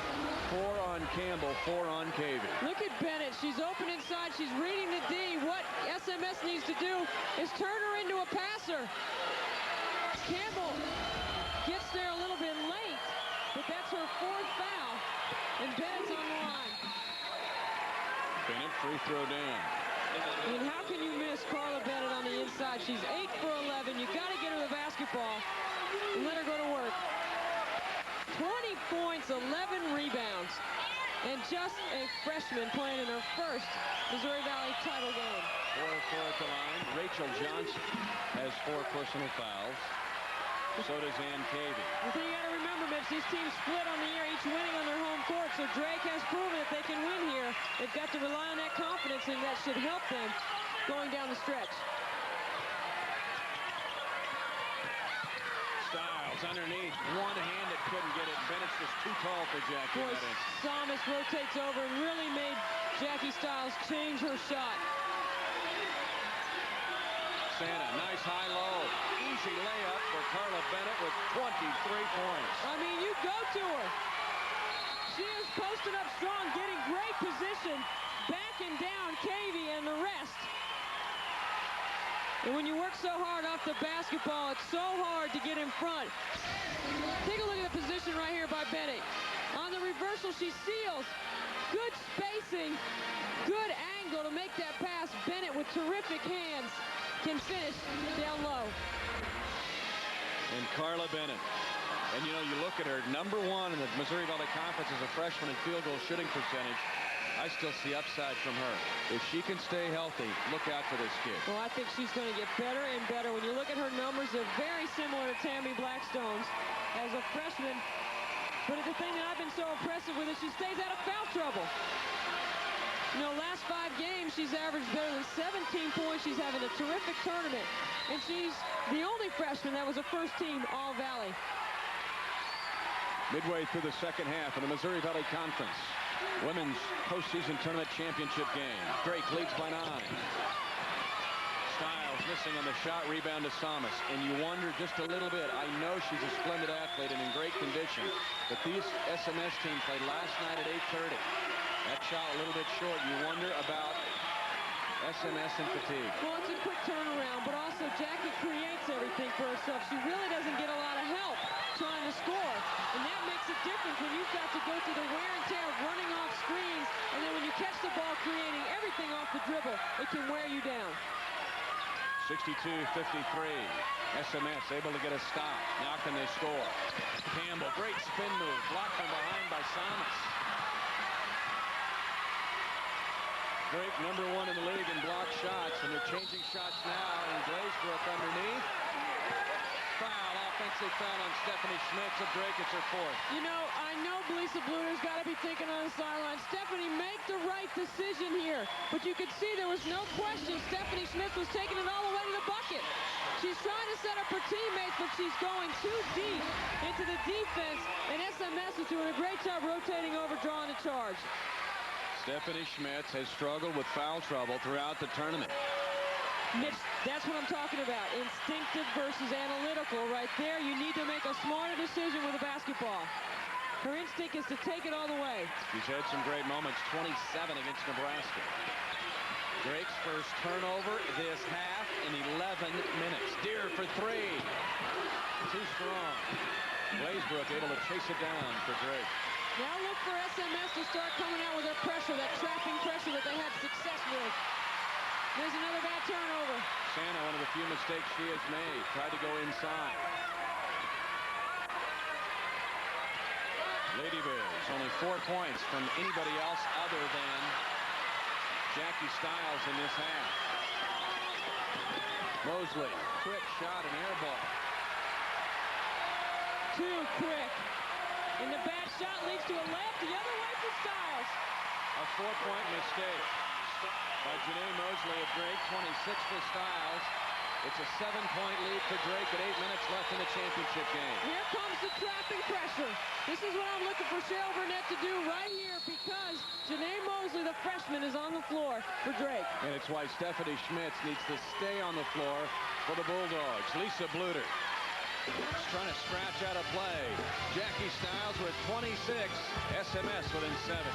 4 on Campbell, 4 on Cavey. Look at Bennett. She's open inside. She's reading the D. What SMS needs to do is turn her into a passer. Campbell gets there a little bit late, but that's her 4th foul, and Bennett's on the line. Bennett, free throw down. And how can you miss Carla Bennett on the inside? She's 8 for 11. You got to get her the basketball and let her go to work. 20 points, 11 rebounds, and just a freshman playing in her first Missouri Valley title game. 4 of 4 at the line. Rachel Johnson has 4 personal fouls. So does Ann Cavey. The thing you got to remember, Mitch, these teams split on the year, each winning on their home court. So Drake has proven that they can win here. They've got to rely on that confidence, and that should help them going down the stretch. Stiles Stiles underneath. One-handed, couldn't get it. Bennett's just too tall for Jackie. Boy, Thomas rotates over and really made Jackie Stiles change her shot. Santa, nice high-low. Easy layup for Carla Bennett with 23 points. I mean, you go to her. She is posted up strong, getting great position, backing down Cavey and the rest. And when you work so hard off the basketball, it's so hard to get in front. Take a look at the position right here by Bennett. On the reversal, she seals. Good spacing, good angle to make that pass. Bennett with terrific hands can finish down low. And Carla Bennett. And, you know, you look at her, number 1 in the Missouri Valley Conference as a freshman in field goal shooting percentage. I still see upside from her. If she can stay healthy, look out for this kid. Well, I think she's going to get better and better. When you look at her numbers, they're very similar to Tammy Blackstone's as a freshman. But the thing that I've been so impressive with is she stays out of foul trouble. You know, last 5 games, she's averaged better than 17 points. She's having a terrific tournament. And she's the only freshman that was a first-team All-Valley. Midway through the second half of the Missouri Valley Conference Women's Postseason Tournament Championship game. Drake leads by 9. Stiles missing on the shot, rebound to Samas. And you wonder just a little bit. I know she's a splendid athlete and in great condition. But these SMS teams played last night at 8:30. That shot a little bit short. You wonder about SMS and fatigue. Well, it's a quick turnaround, but also Jackie creates everything for herself. She really doesn't get a lot of help trying to score. And that makes a difference when you've got to go through the wear and tear of running off screens. And then when you catch the ball creating everything off the dribble, it can wear you down. 62-53. SMS able to get a stop. Now can they score? Campbell, great spin move. Blocked from behind by Samas. Drake, number 1 in the league in block shots, and they're changing shots now. And Glazebrook underneath. Foul, offensive foul on Stephanie Schmitz of Drake. It's her 4th. You know, I know Belisa Bluter's got to be thinking on the sideline. Stephanie, make the right decision here. But you could see there was no question Stephanie Schmitz was taking it all the way to the bucket. She's trying to set up her teammates, but she's going too deep into the defense. And SMS is doing a great job rotating over, drawing a charge. Stephanie Schmitz has struggled with foul trouble throughout the tournament. Mitch, that's what I'm talking about. Instinctive versus analytical right there. You need to make a smarter decision with a basketball. Her instinct is to take it all the way. She's had some great moments. 27 against Nebraska. Drake's first turnover this half in 11 minutes. Deer for 3. Too strong. Glazebrook able to chase it down for Drake. Now look for SMS to start coming out with their pressure, that trapping pressure that they had success with. There's another bad turnover. Santa, one of the few mistakes she has made. Tried to go inside. Lady Bears, only 4 points from anybody else other than Jackie Stiles in this half. Mosley, quick shot and air ball. Too quick. And the bad shot leads to a layup the other way for Stiles. A 4-point mistake by Janae Mosley of Drake, 26 for Stiles. It's a 7-point lead for Drake at 8 minutes left in the championship game. Here comes the trapping pressure. This is what I'm looking for Cheryl Burnett to do right here because Janae Mosley, the freshman, is on the floor for Drake. And it's why Stephanie Schmitz needs to stay on the floor for the Bulldogs. Lisa Bluter trying to scratch out a play. Jackie Stiles with 26. SMS within 7.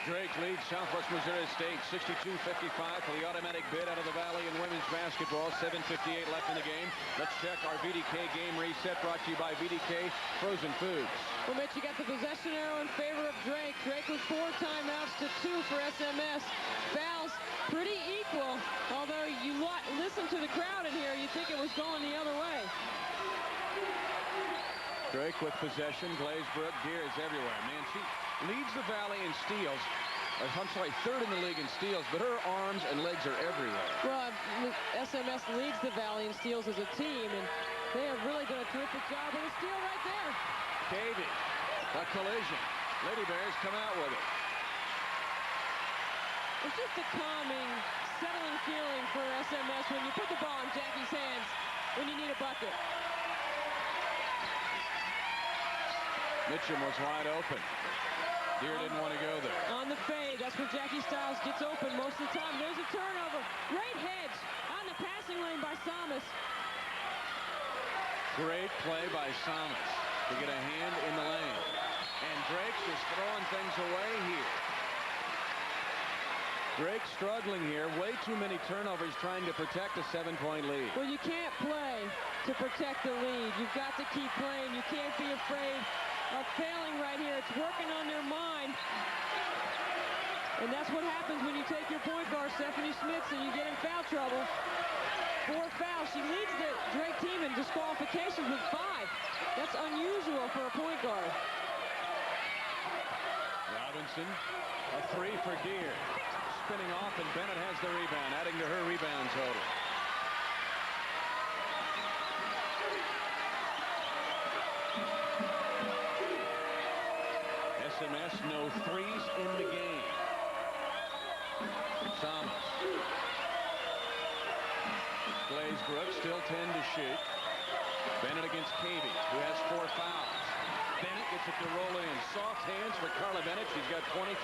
Drake leads Southwest Missouri State 62-55 for the automatic bid out of the Valley in women's basketball. 7:58 left in the game. Let's check our VDK game reset brought to you by VDK Frozen Foods. Well, Mitch, you got the possession arrow in favor of Drake. Drake with 4 timeouts to 2 for SMS. Fouls pretty equal, although you listen to the crowd in here, you think it was going the other way. Drake with possession. Glazebrook, Deer is everywhere. Man, she leads the Valley in steals. I'm sorry, 3rd in the league in steals, but her arms and legs are everywhere. Well, SMS leads the Valley in steals as a team, and they have really done a terrific job with a steal right there. Cavey, a collision. Lady Bears come out with it. It's just a calming unsettling feeling for SMS when you put the ball in Jackie's hands when you need a bucket. Mitchum was wide open. Deere didn't want to go there. On the fade, that's where Jackie Stiles gets open most of the time. There's a turnover. Great hedge on the passing lane by Samas. Great play by Samas to get a hand in the lane. And Drake's just throwing things away here. Drake struggling here. Way too many turnovers trying to protect a 7-point lead. Well, you can't play to protect the lead. You've got to keep playing. You can't be afraid of failing right here. It's working on their mind. And that's what happens when you take your point guard, Stephanie Smits, and you get in foul trouble. 4 fouls. She leads the Drake team in disqualifications with 5. That's unusual for a point guard. Robinson, a 3 for Deere. Spinning off, and Bennett has the rebound, adding to her rebound total. SMS no threes in the game. Samas. Glazebrook still 10 to shoot. Bennett against Cavey, who has 4 fouls. Bennett gets it to roll in. Soft hands for Carla Bennett. She's got 25.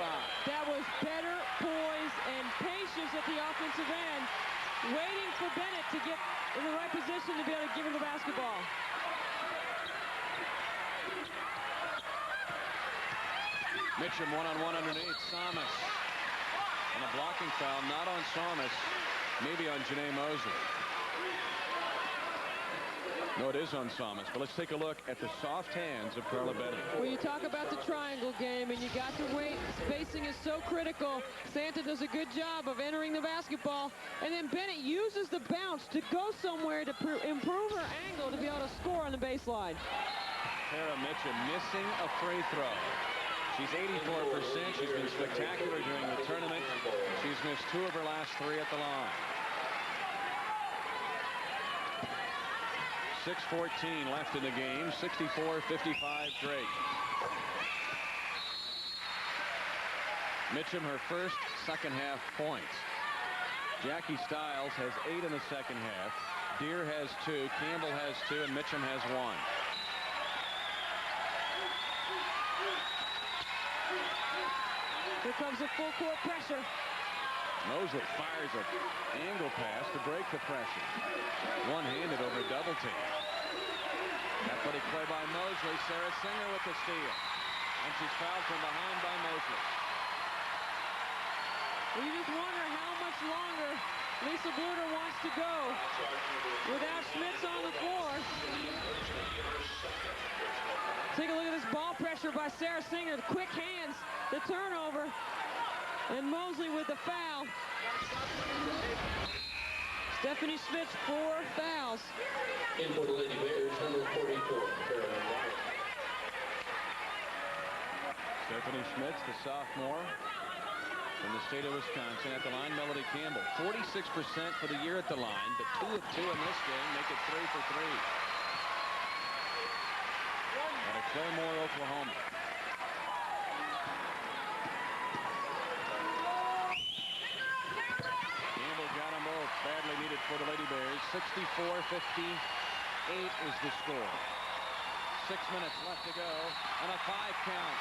That was better poise and patience at the offensive end, waiting for Bennett to get in the right position to be able to give him the basketball. Mitchum one-on-one underneath. Samas. And a blocking foul, not on Samas, maybe on Janae Mosley. No, it is on Samas, but let's take a look at the soft hands of Carla Bennett. Well, you talk about the triangle game, and you got to wait. Spacing is so critical. Santa does a good job of entering the basketball, and then Bennett uses the bounce to go somewhere to improve her angle to be able to score on the baseline. Tara Mitchum missing a free throw. She's 84%. She's been spectacular during the tournament. She's missed 2 of her last 3 at the line. 6:14 left in the game. 64-55 Drake. Mitchum, her first second half points. Jackie Stiles has 8 in the second half. Deere has 2. Campbell has 2. And Mitchum has 1. Here comes the full court pressure. Mosley fires an angle pass to break the pressure. One-handed over double team. Athletic play by Mosley. Sarah Singer with the steal. And she's fouled from behind by Mosley. Well, you just wonder how much longer Lisa Bluter wants to go without Smits on the floor. Take a look at this ball pressure by Sarah Singer. The quick hands, the turnover, and Mosley with the foul. Stephanie Smits, 4 fouls. In for the Lady Bears, number 44, Carolyn White. Stephanie Smits, the sophomore from the state of Wisconsin, at the line. Melody Campbell, 46% for the year at the line, but 2 of 2 in this game make it 3 for 3. Out of Claremore, Oklahoma. Campbell got them both. Badly needed for the Lady Bears. 64-58 is the score. 6 minutes left to go, and a 5 count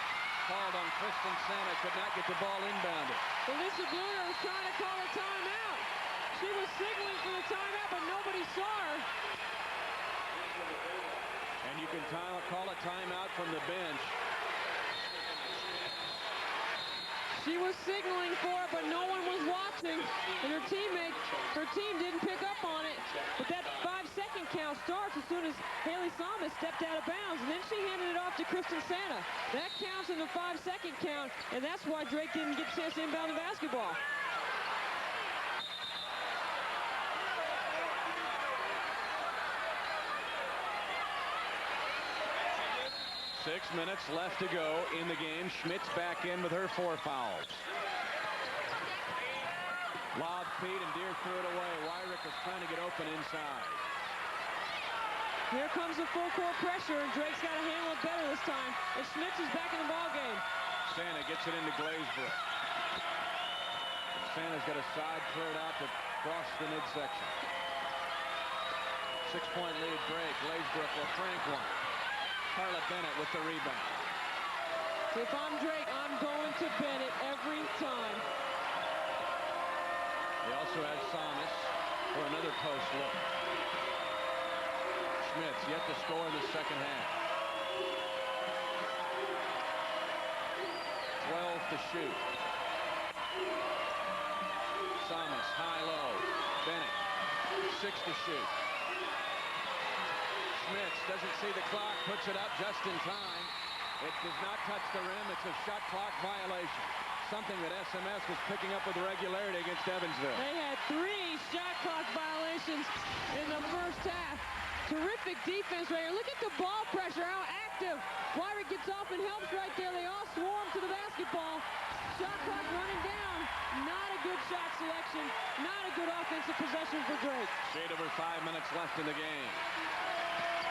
called on Kristen Santa. Could not get the ball inbounded. Lisa Bluter was trying to call a timeout. She was signaling for the timeout, but nobody saw her. And you can call a timeout from the bench. She was signaling for it, but no one was watching. And her team didn't pick up on it. But that 5-second count starts as soon as Haley Samas stepped out of bounds. And then she handed it off to Kristen Santa. That counts in the 5-second count, and that's why Drake didn't get a chance to inbound the basketball. 6 minutes left to go in the game. Schmitz back in with her 4 fouls. Lob feed, and Deere threw it away. Wyrick was trying to get open inside. Here comes the full court pressure, and Drake's got to handle it better this time. And Schmitz is back in the ball game. Santa gets it into Glazebrook. Santa's got a side thrown out to cross the midsection. 6-point lead break. Glazebrook will crank one. Carla Bennett with the rebound. So if I'm Drake, I'm going to Bennett every time. He also has Samas for another post look. Schmitz yet to score in the second half. 12 to shoot. Samas high-low. Bennett 6 to shoot. Schmitz doesn't see the clock, puts it up just in time. It does not touch the rim. It's a shot clock violation. Something that SMS was picking up with regularity against Evansville. They had 3 shot clock violations in the first half. Terrific defense right here. Look at the ball pressure, how active. Wyrick gets off and helps right there. They all swarm to the basketball. Shot clock running down. Not a good shot selection. Not a good offensive possession for Drake. Shade over 5 minutes left in the game.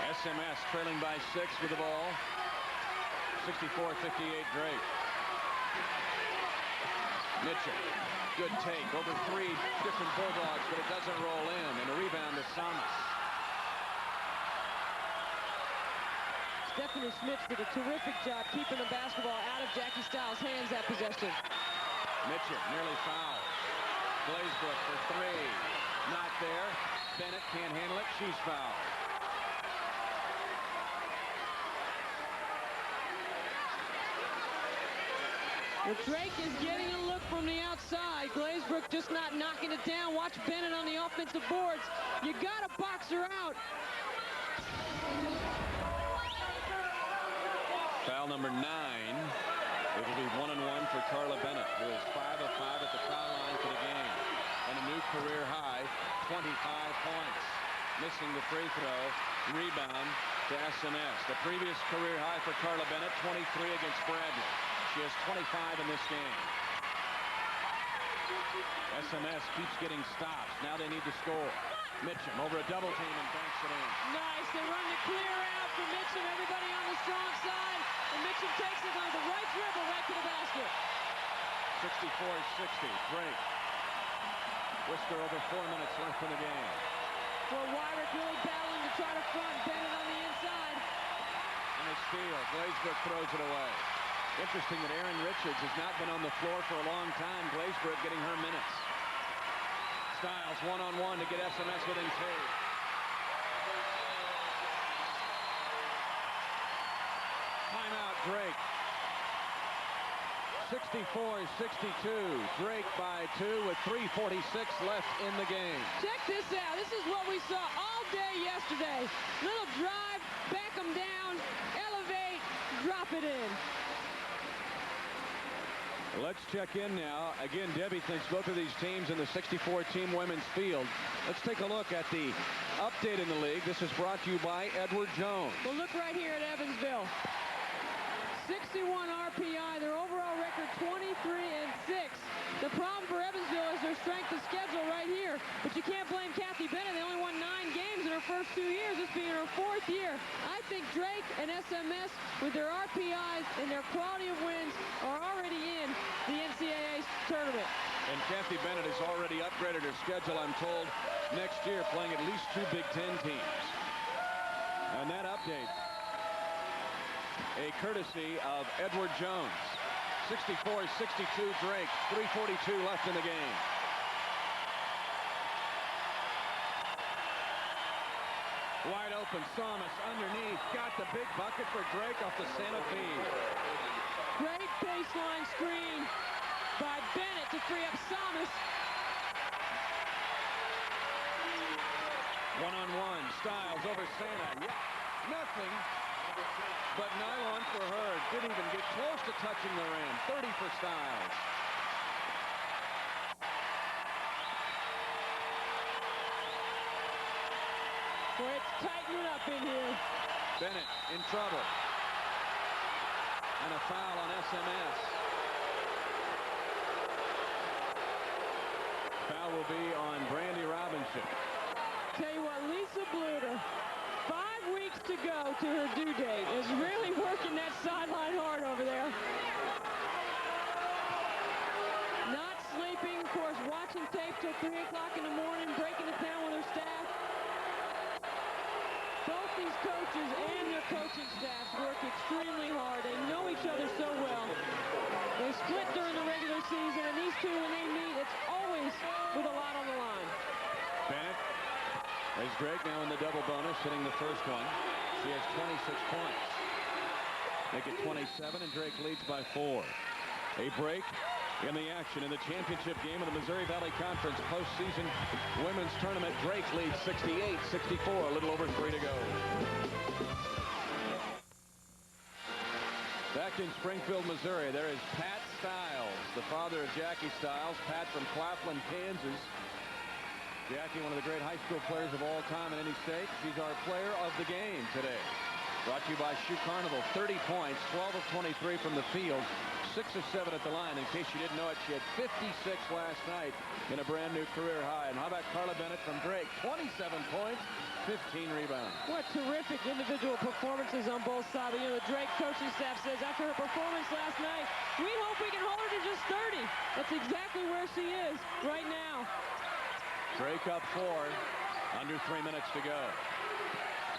SMS trailing by 6 with the ball. 64-58 Drake. Mitchell, good take over 3 different Bulldogs, but it doesn't roll in. And a rebound to Samas. Stephanie Schmitz did a terrific job keeping the basketball out of Jackie Stiles' hands that possession. Mitchell nearly fouled. Glazebrook for 3. Not there. Bennett can't handle it. She's fouled. Well, Drake is getting a look from the outside. Glazebrook just not knocking it down. Watch Bennett on the offensive boards. You got to box her out. Foul number 9. It will be 1-1 for Carla Bennett, who is 5 of 5 at the foul line for the game. And a new career high, 25 points. Missing the free throw. Rebound to SMS. The previous career high for Carla Bennett, 23 against Bradley. She has 25 in this game. SMS keeps getting stops. Now they need to score. Mitchum over a double team and banks it in. Nice. They run the clear out for Mitchum. Everybody on the strong side. And Mitchum takes it on the right dribble right to the basket. 64-60. Drake. Whisker over 4 minutes left in the game. Well, Wyrick really battling to try to front Bennett on the inside. And a steal. Glazebrook throws it away. Interesting that Erin Richards has not been on the floor for a long time. Glazebrook getting her minutes. Stiles one-on-one to get SMS within 2. Timeout, Drake. 64-62. Drake by 2 with 3:46 left in the game. Check this out. This is what we saw all day yesterday. Little drive, back them down, elevate, drop it in. Let's check in now. Again, Debbie thinks both of these teams in the 64-team women's field. Let's take a look at the update in the league. This is brought to you by Edward Jones. Well, look right here at Evansville. 61 RPI. Their overall record 23-6. The problem for Evansville is their strength of schedule right here. But you can't blame Kathy Bennett. They only won 9 games in her first 2 years, this being her 4th year. I think Drake and SMS, with their RPIs and their quality of wins, are already in the NCAA tournament. And Kathy Bennett has already upgraded her schedule, I'm told, next year, playing at least 2 Big Ten teams. And that update, a courtesy of Edward Jones. 64-62 Drake, 3:42 left in the game. Wide open, Samas underneath, got the big bucket for Drake off the Santa Fe. Great baseline screen by Bennett to free up Samas. One-on-one, Stiles over Santa. Yeah, nothing but nylon for her. Didn't even get close to touching the rim. 30 for Stiles. Boy, it's tightening up in here. Bennett in trouble. And a foul on SMS. Foul will be on Brandy Robinson. Tell you what, Lisa Bluter, 5 weeks to go to her due date, is really working that sideline hard over there. Not sleeping, of course, tape till 3 o'clock in the morning, breaking it down with her staff. Both these coaches and their coaching staffs work extremely hard. They know each other so well. They split during the regular season, and these two, when they meet, it's always with a lot on the line. Bennett. There's Drake now in the double bonus, hitting the first one. She has 26 points. Make it 27, and Drake leads by 4. A break in the action in the championship game of the Missouri Valley Conference postseason women's tournament. Drake leads 68-64, a little over 3 to go. Back in Springfield, Missouri, there is Pat Stiles, the father of Jackie Stiles. Pat from Claflin, Kansas. Jackie, one of the great high school players of all time in any state. She's our player of the game today. Brought to you by Shoe Carnival. 30 points, 12 of 23 from the field, 6 of 7 at the line. In case you didn't know it, she had 56 last night in a brand new career high. And how about Carla Bennett from Drake? 27 points, 15 rebounds. What terrific individual performances on both sides. You know, the Drake coaching staff says after her performance last night, we hope we can hold her to just 30. That's exactly where she is right now. Drake up 4, under 3 minutes to go.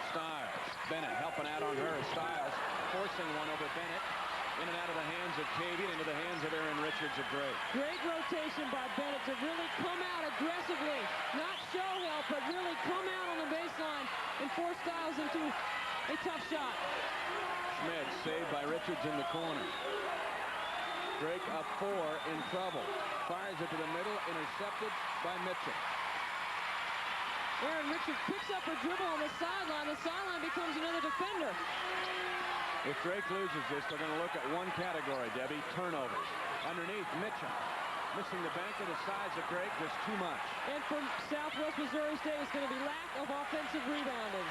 Stiles, Bennett helping out on her. Stiles forcing one over Bennett. In and out of the hands of Cavey, into the hands of Aaron Richards of Drake. Great rotation by Bennett to really come out aggressively. Not show help, but really come out on the baseline and force Stiles into a tough shot. Schmidt saved by Richards in the corner. Drake up 4, in trouble. Fires it to the middle, intercepted by Mitchell. Aaron Richards picks up her dribble on the sideline. The sideline becomes another defender. If Drake loses this, they're going to look at one category, Debbie, turnovers. Underneath, Mitchell. Missing the bank of the size of Drake, just too much. And from Southwest Missouri State, it's going to be lack of offensive rebounding.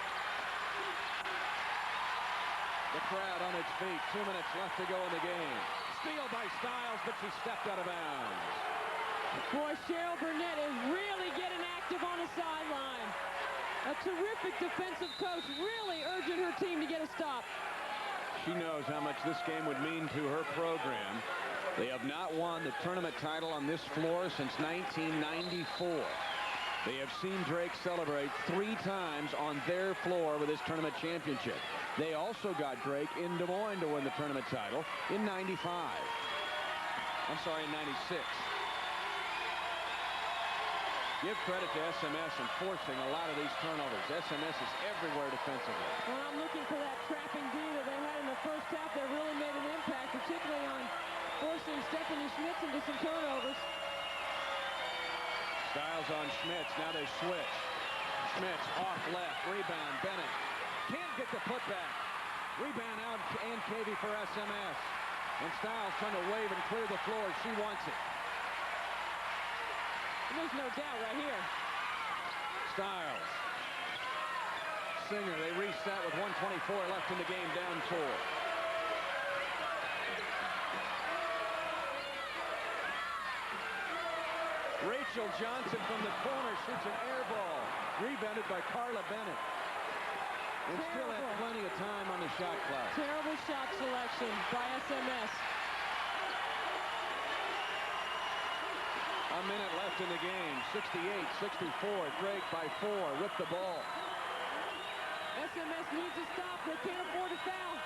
The crowd on its feet. 2 minutes left to go in the game. Steal by Stiles, but she stepped out of bounds. Boy, Cheryl Burnett is really getting active on the sideline. A terrific defensive coach, really urging her team to get a stop. She knows how much this game would mean to her program. They have not won the tournament title on this floor since 1994. They have seen Drake celebrate 3 times on their floor with this tournament championship. They also got Drake in Des Moines to win the tournament title in 95. I'm sorry, in 96. Give credit to SMS in forcing a lot of these turnovers. SMS is everywhere defensively. Well, I'm looking for that trapping D that they had in the first half that really made an impact, particularly on forcing Stephanie Schmitz into some turnovers. Stiles on Schmitz. Now they switch. Schmitz off left. Rebound. Bennett can't get the putback. Rebound out and Cavey for SMS. And Stiles trying to wave and clear the floor. She wants it. There's no doubt right here. Stiles. Singer, they reset with 1:24 left in the game, down 4. Rachel Johnson from the corner shoots an air ball. Rebounded by Carla Bennett. And still had plenty of time on the shot clock. Terrible shot selection by SMS. A minute left in the game. 68-64. Drake by 4 with the ball. SMS needs to stop. They can't afford to foul.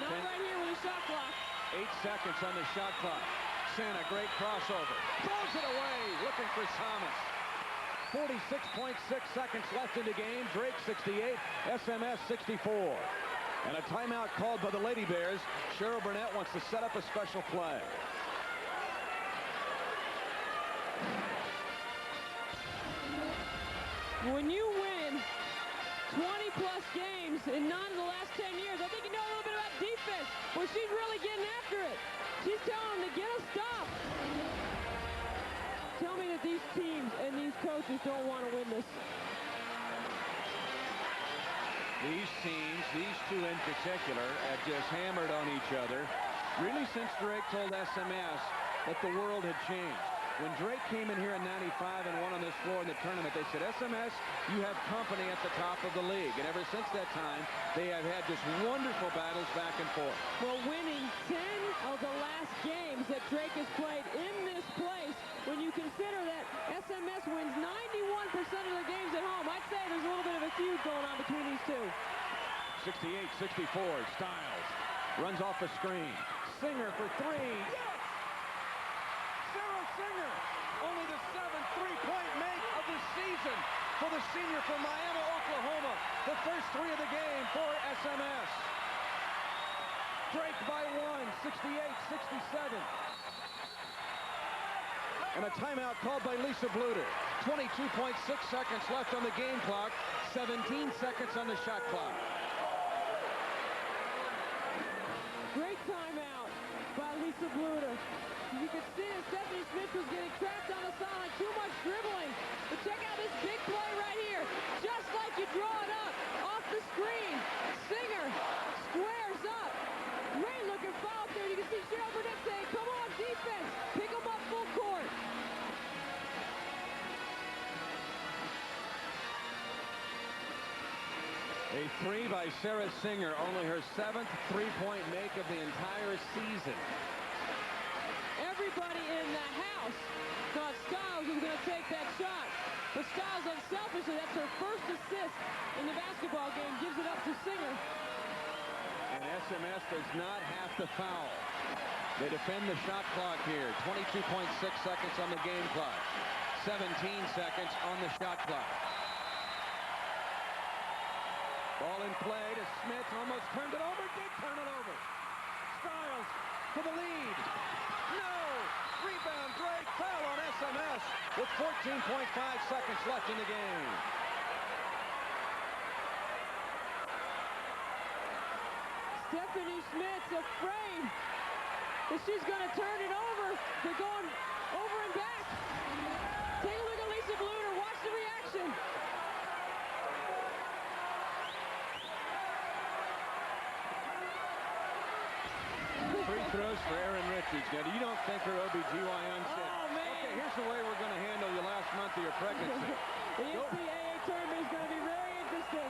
Not right here with the shot clock. 8 seconds on the shot clock. Santa, great crossover. Throws it away. Looking for Thomas. 46.6 seconds left in the game. Drake 68. SMS 64. And a timeout called by the Lady Bears. Cheryl Burnett wants to set up a special play. When you win 20-plus games in 9 of the last 10 years, I think you know a little bit about defense. Well, she's really getting after it. She's telling them to get a stop. Tell me that these teams and these coaches don't want to win this. These teams, these two in particular, have just hammered on each other really since Drake told SMS that the world had changed. When Drake came in here in '95 and won on this floor in the tournament, they said, SMS, you have company at the top of the league. And ever since that time, they have had just wonderful battles back and forth. Well, winning 10 of the last games that Drake has played in this place, when you consider that SMS wins 91% of the games at home, I'd say there's a little bit of a feud going on between these two. 68-64, Styles runs off a screen. Singer for three. Yes! Sarah Singer, only the 7th three-point make of the season for the senior from Miami, Oklahoma. The first three of the game for SMS. Drake by one, 68-67. And a timeout called by Lisa Bluter. 22.6 seconds left on the game clock, 17 seconds on the shot clock. Great timeout by Lisa Bluter. You can see that Stephanie Smith was getting trapped on the sideline. Too much dribbling. But check out this big play right here. Just like you draw it up off the screen. Singer squares up. Great looking foul there. You can see Cheryl Burnett saying, come on, defense. Pick them up full court. A three by Sarah Singer, only her 7th three-point make of the entire season. Everybody in the house thought Styles was going to take that shot. But Styles, unselfishly, that's her first assist in the basketball game, gives it up to Singer. And SMS does not have to foul. They defend the shot clock here. 22.6 seconds on the game clock. 17 seconds on the shot clock. Ball in play to Smith, almost turned it over, did turn it over. Styles for the lead. No! Rebound, Drake, foul on SMS with 14.5 seconds left in the game. Stephanie Smith's afraid that she's going to turn it over. They're going over and back. Take a look at Lisa Bluter. Watch the reaction. Free throws for Erin Richards. Now, you don't think her OBGYN said, oh, man. Okay, here's the way we're going to handle your last month of your pregnancy. The NCAA tournament is going to be very interesting.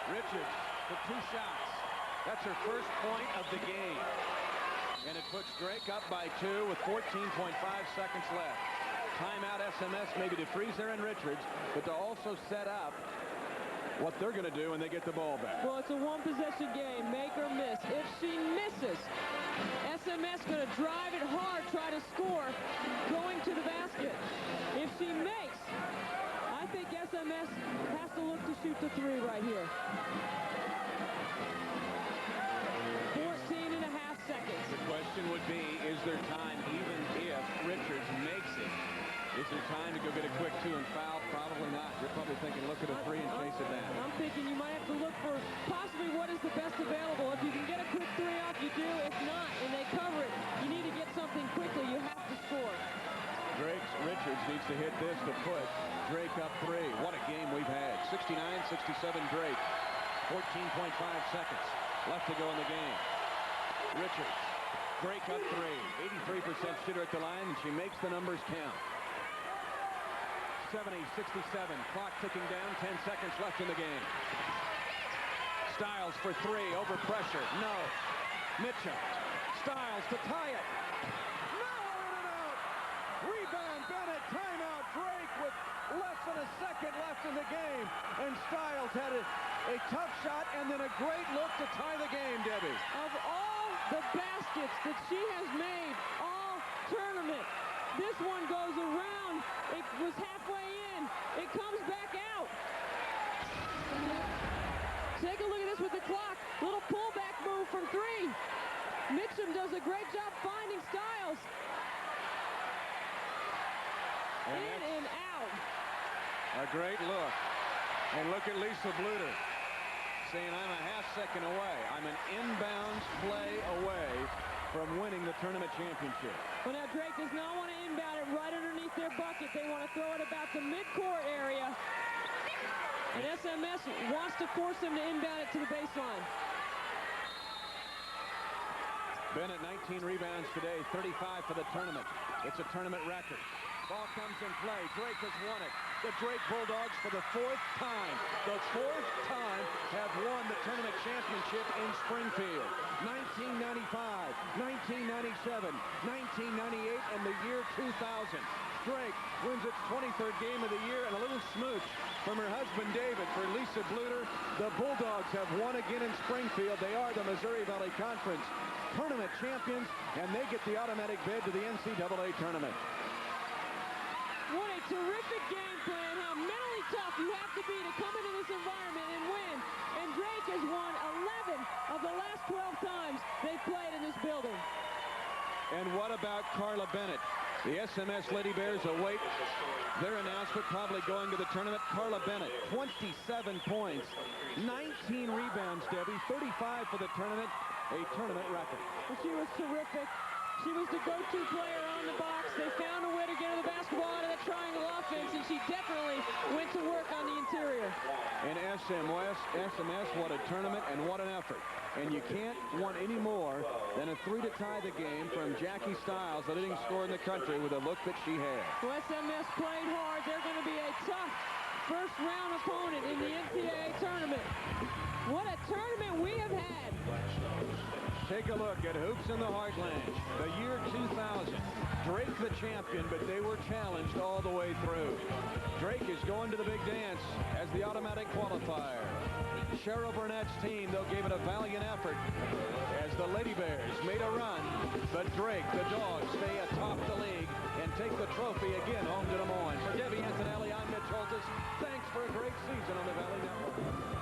Richards for two shots. That's her first point of the game. And it puts Drake up by two with 14.5 seconds left. Timeout SMS maybe to freeze Erin Richards, but to also set up what they're going to do when they get the ball back. Well, it's a one-possession game, make or miss. If she misses, SMS going to drive it hard, try to score, going to the basket. If she makes, I think SMS has to look to shoot the three right here. 14 and a half seconds. The question would be, is there time even if Richards makes it? Is there time to go get a quick two and foul? Probably not. You're probably thinking, look at a three and chase it down. I'm thinking you might have to look for possibly what is the best available. If you can get a quick three off, you do. If not, and they cover it, you need to get something quickly. You have to score. Richards needs to hit this to put Drake up three. What a game we've had. 69-67 Drake. 14.5 seconds left to go in the game. Richards, Drake up three. 83% shooter at the line, and she makes the numbers count. 70-67, clock ticking down, 10 seconds left in the game. Styles for three, over pressure, no. Mitchum, Styles to tie it. No, in and out. Rebound, Bennett, timeout, Drake with less than a second left in the game. And Styles had a tough shot and then a great look to tie the game, Debbie. Of all the baskets that she has made all tournament, this one goes around. It was halfway in. It comes back out. Take a look at this with the clock. Little pullback move from three. Mitchum does a great job finding Styles. In and out. A great look. And look at Lisa Bluter saying, I'm a half second away. I'm an inbounds play away from winning the tournament championship. Well, now Drake does not want to inbound it right underneath their bucket. They want to throw it about the midcourt area. And SMS wants to force them to inbound it to the baseline. Bennett, 19 rebounds today, 35 for the tournament. It's a tournament record. Ball comes in play. Drake has won it. The Drake Bulldogs, for the 4th time, have won the tournament championship in Springfield. 1995, 1997, 1998, and the year 2000. Drake wins its 23rd game of the year, and a little smooch from her husband David for Lisa Bluter. The Bulldogs have won again in Springfield. They are the Missouri Valley Conference tournament champions, and they get the automatic bid to the NCAA tournament. What a terrific game plan. How mentally tough you have to be to come into this environment and win. And Drake has won 11 of the last 12 times they've played in this building. And what about Carla Bennett? The SMS Lady Bears await their announcement, probably going to the tournament. Carla Bennett, 27 points, 19 rebounds, Debbie, 35 for the tournament, a tournament record. Well, she was terrific. She was the go-to player on the box. They found a way to get her the basketball out of that triangle offense, and she definitely went to work on the interior. And SMS, what a tournament and what an effort. And you can't want any more than a 3 to tie the game from Jackie Stiles, the leading scorer in the country, with the look that she had. So SMS played hard. They're going to be a tough first-round opponent in the NCAA tournament. What a tournament we have had. Take a look at Hoops in the Heartland. The year 2000. Drake the champion, but they were challenged all the way through. Drake is going to the big dance as the automatic qualifier. Cheryl Burnett's team, though, gave it a valiant effort as the Lady Bears made a run. But Drake, the Dogs, stay atop the league and take the trophy again home to Des Moines. For Debbie Antonelli, I'm Mitch Holtis. Thanks for a great season on the Valley Network.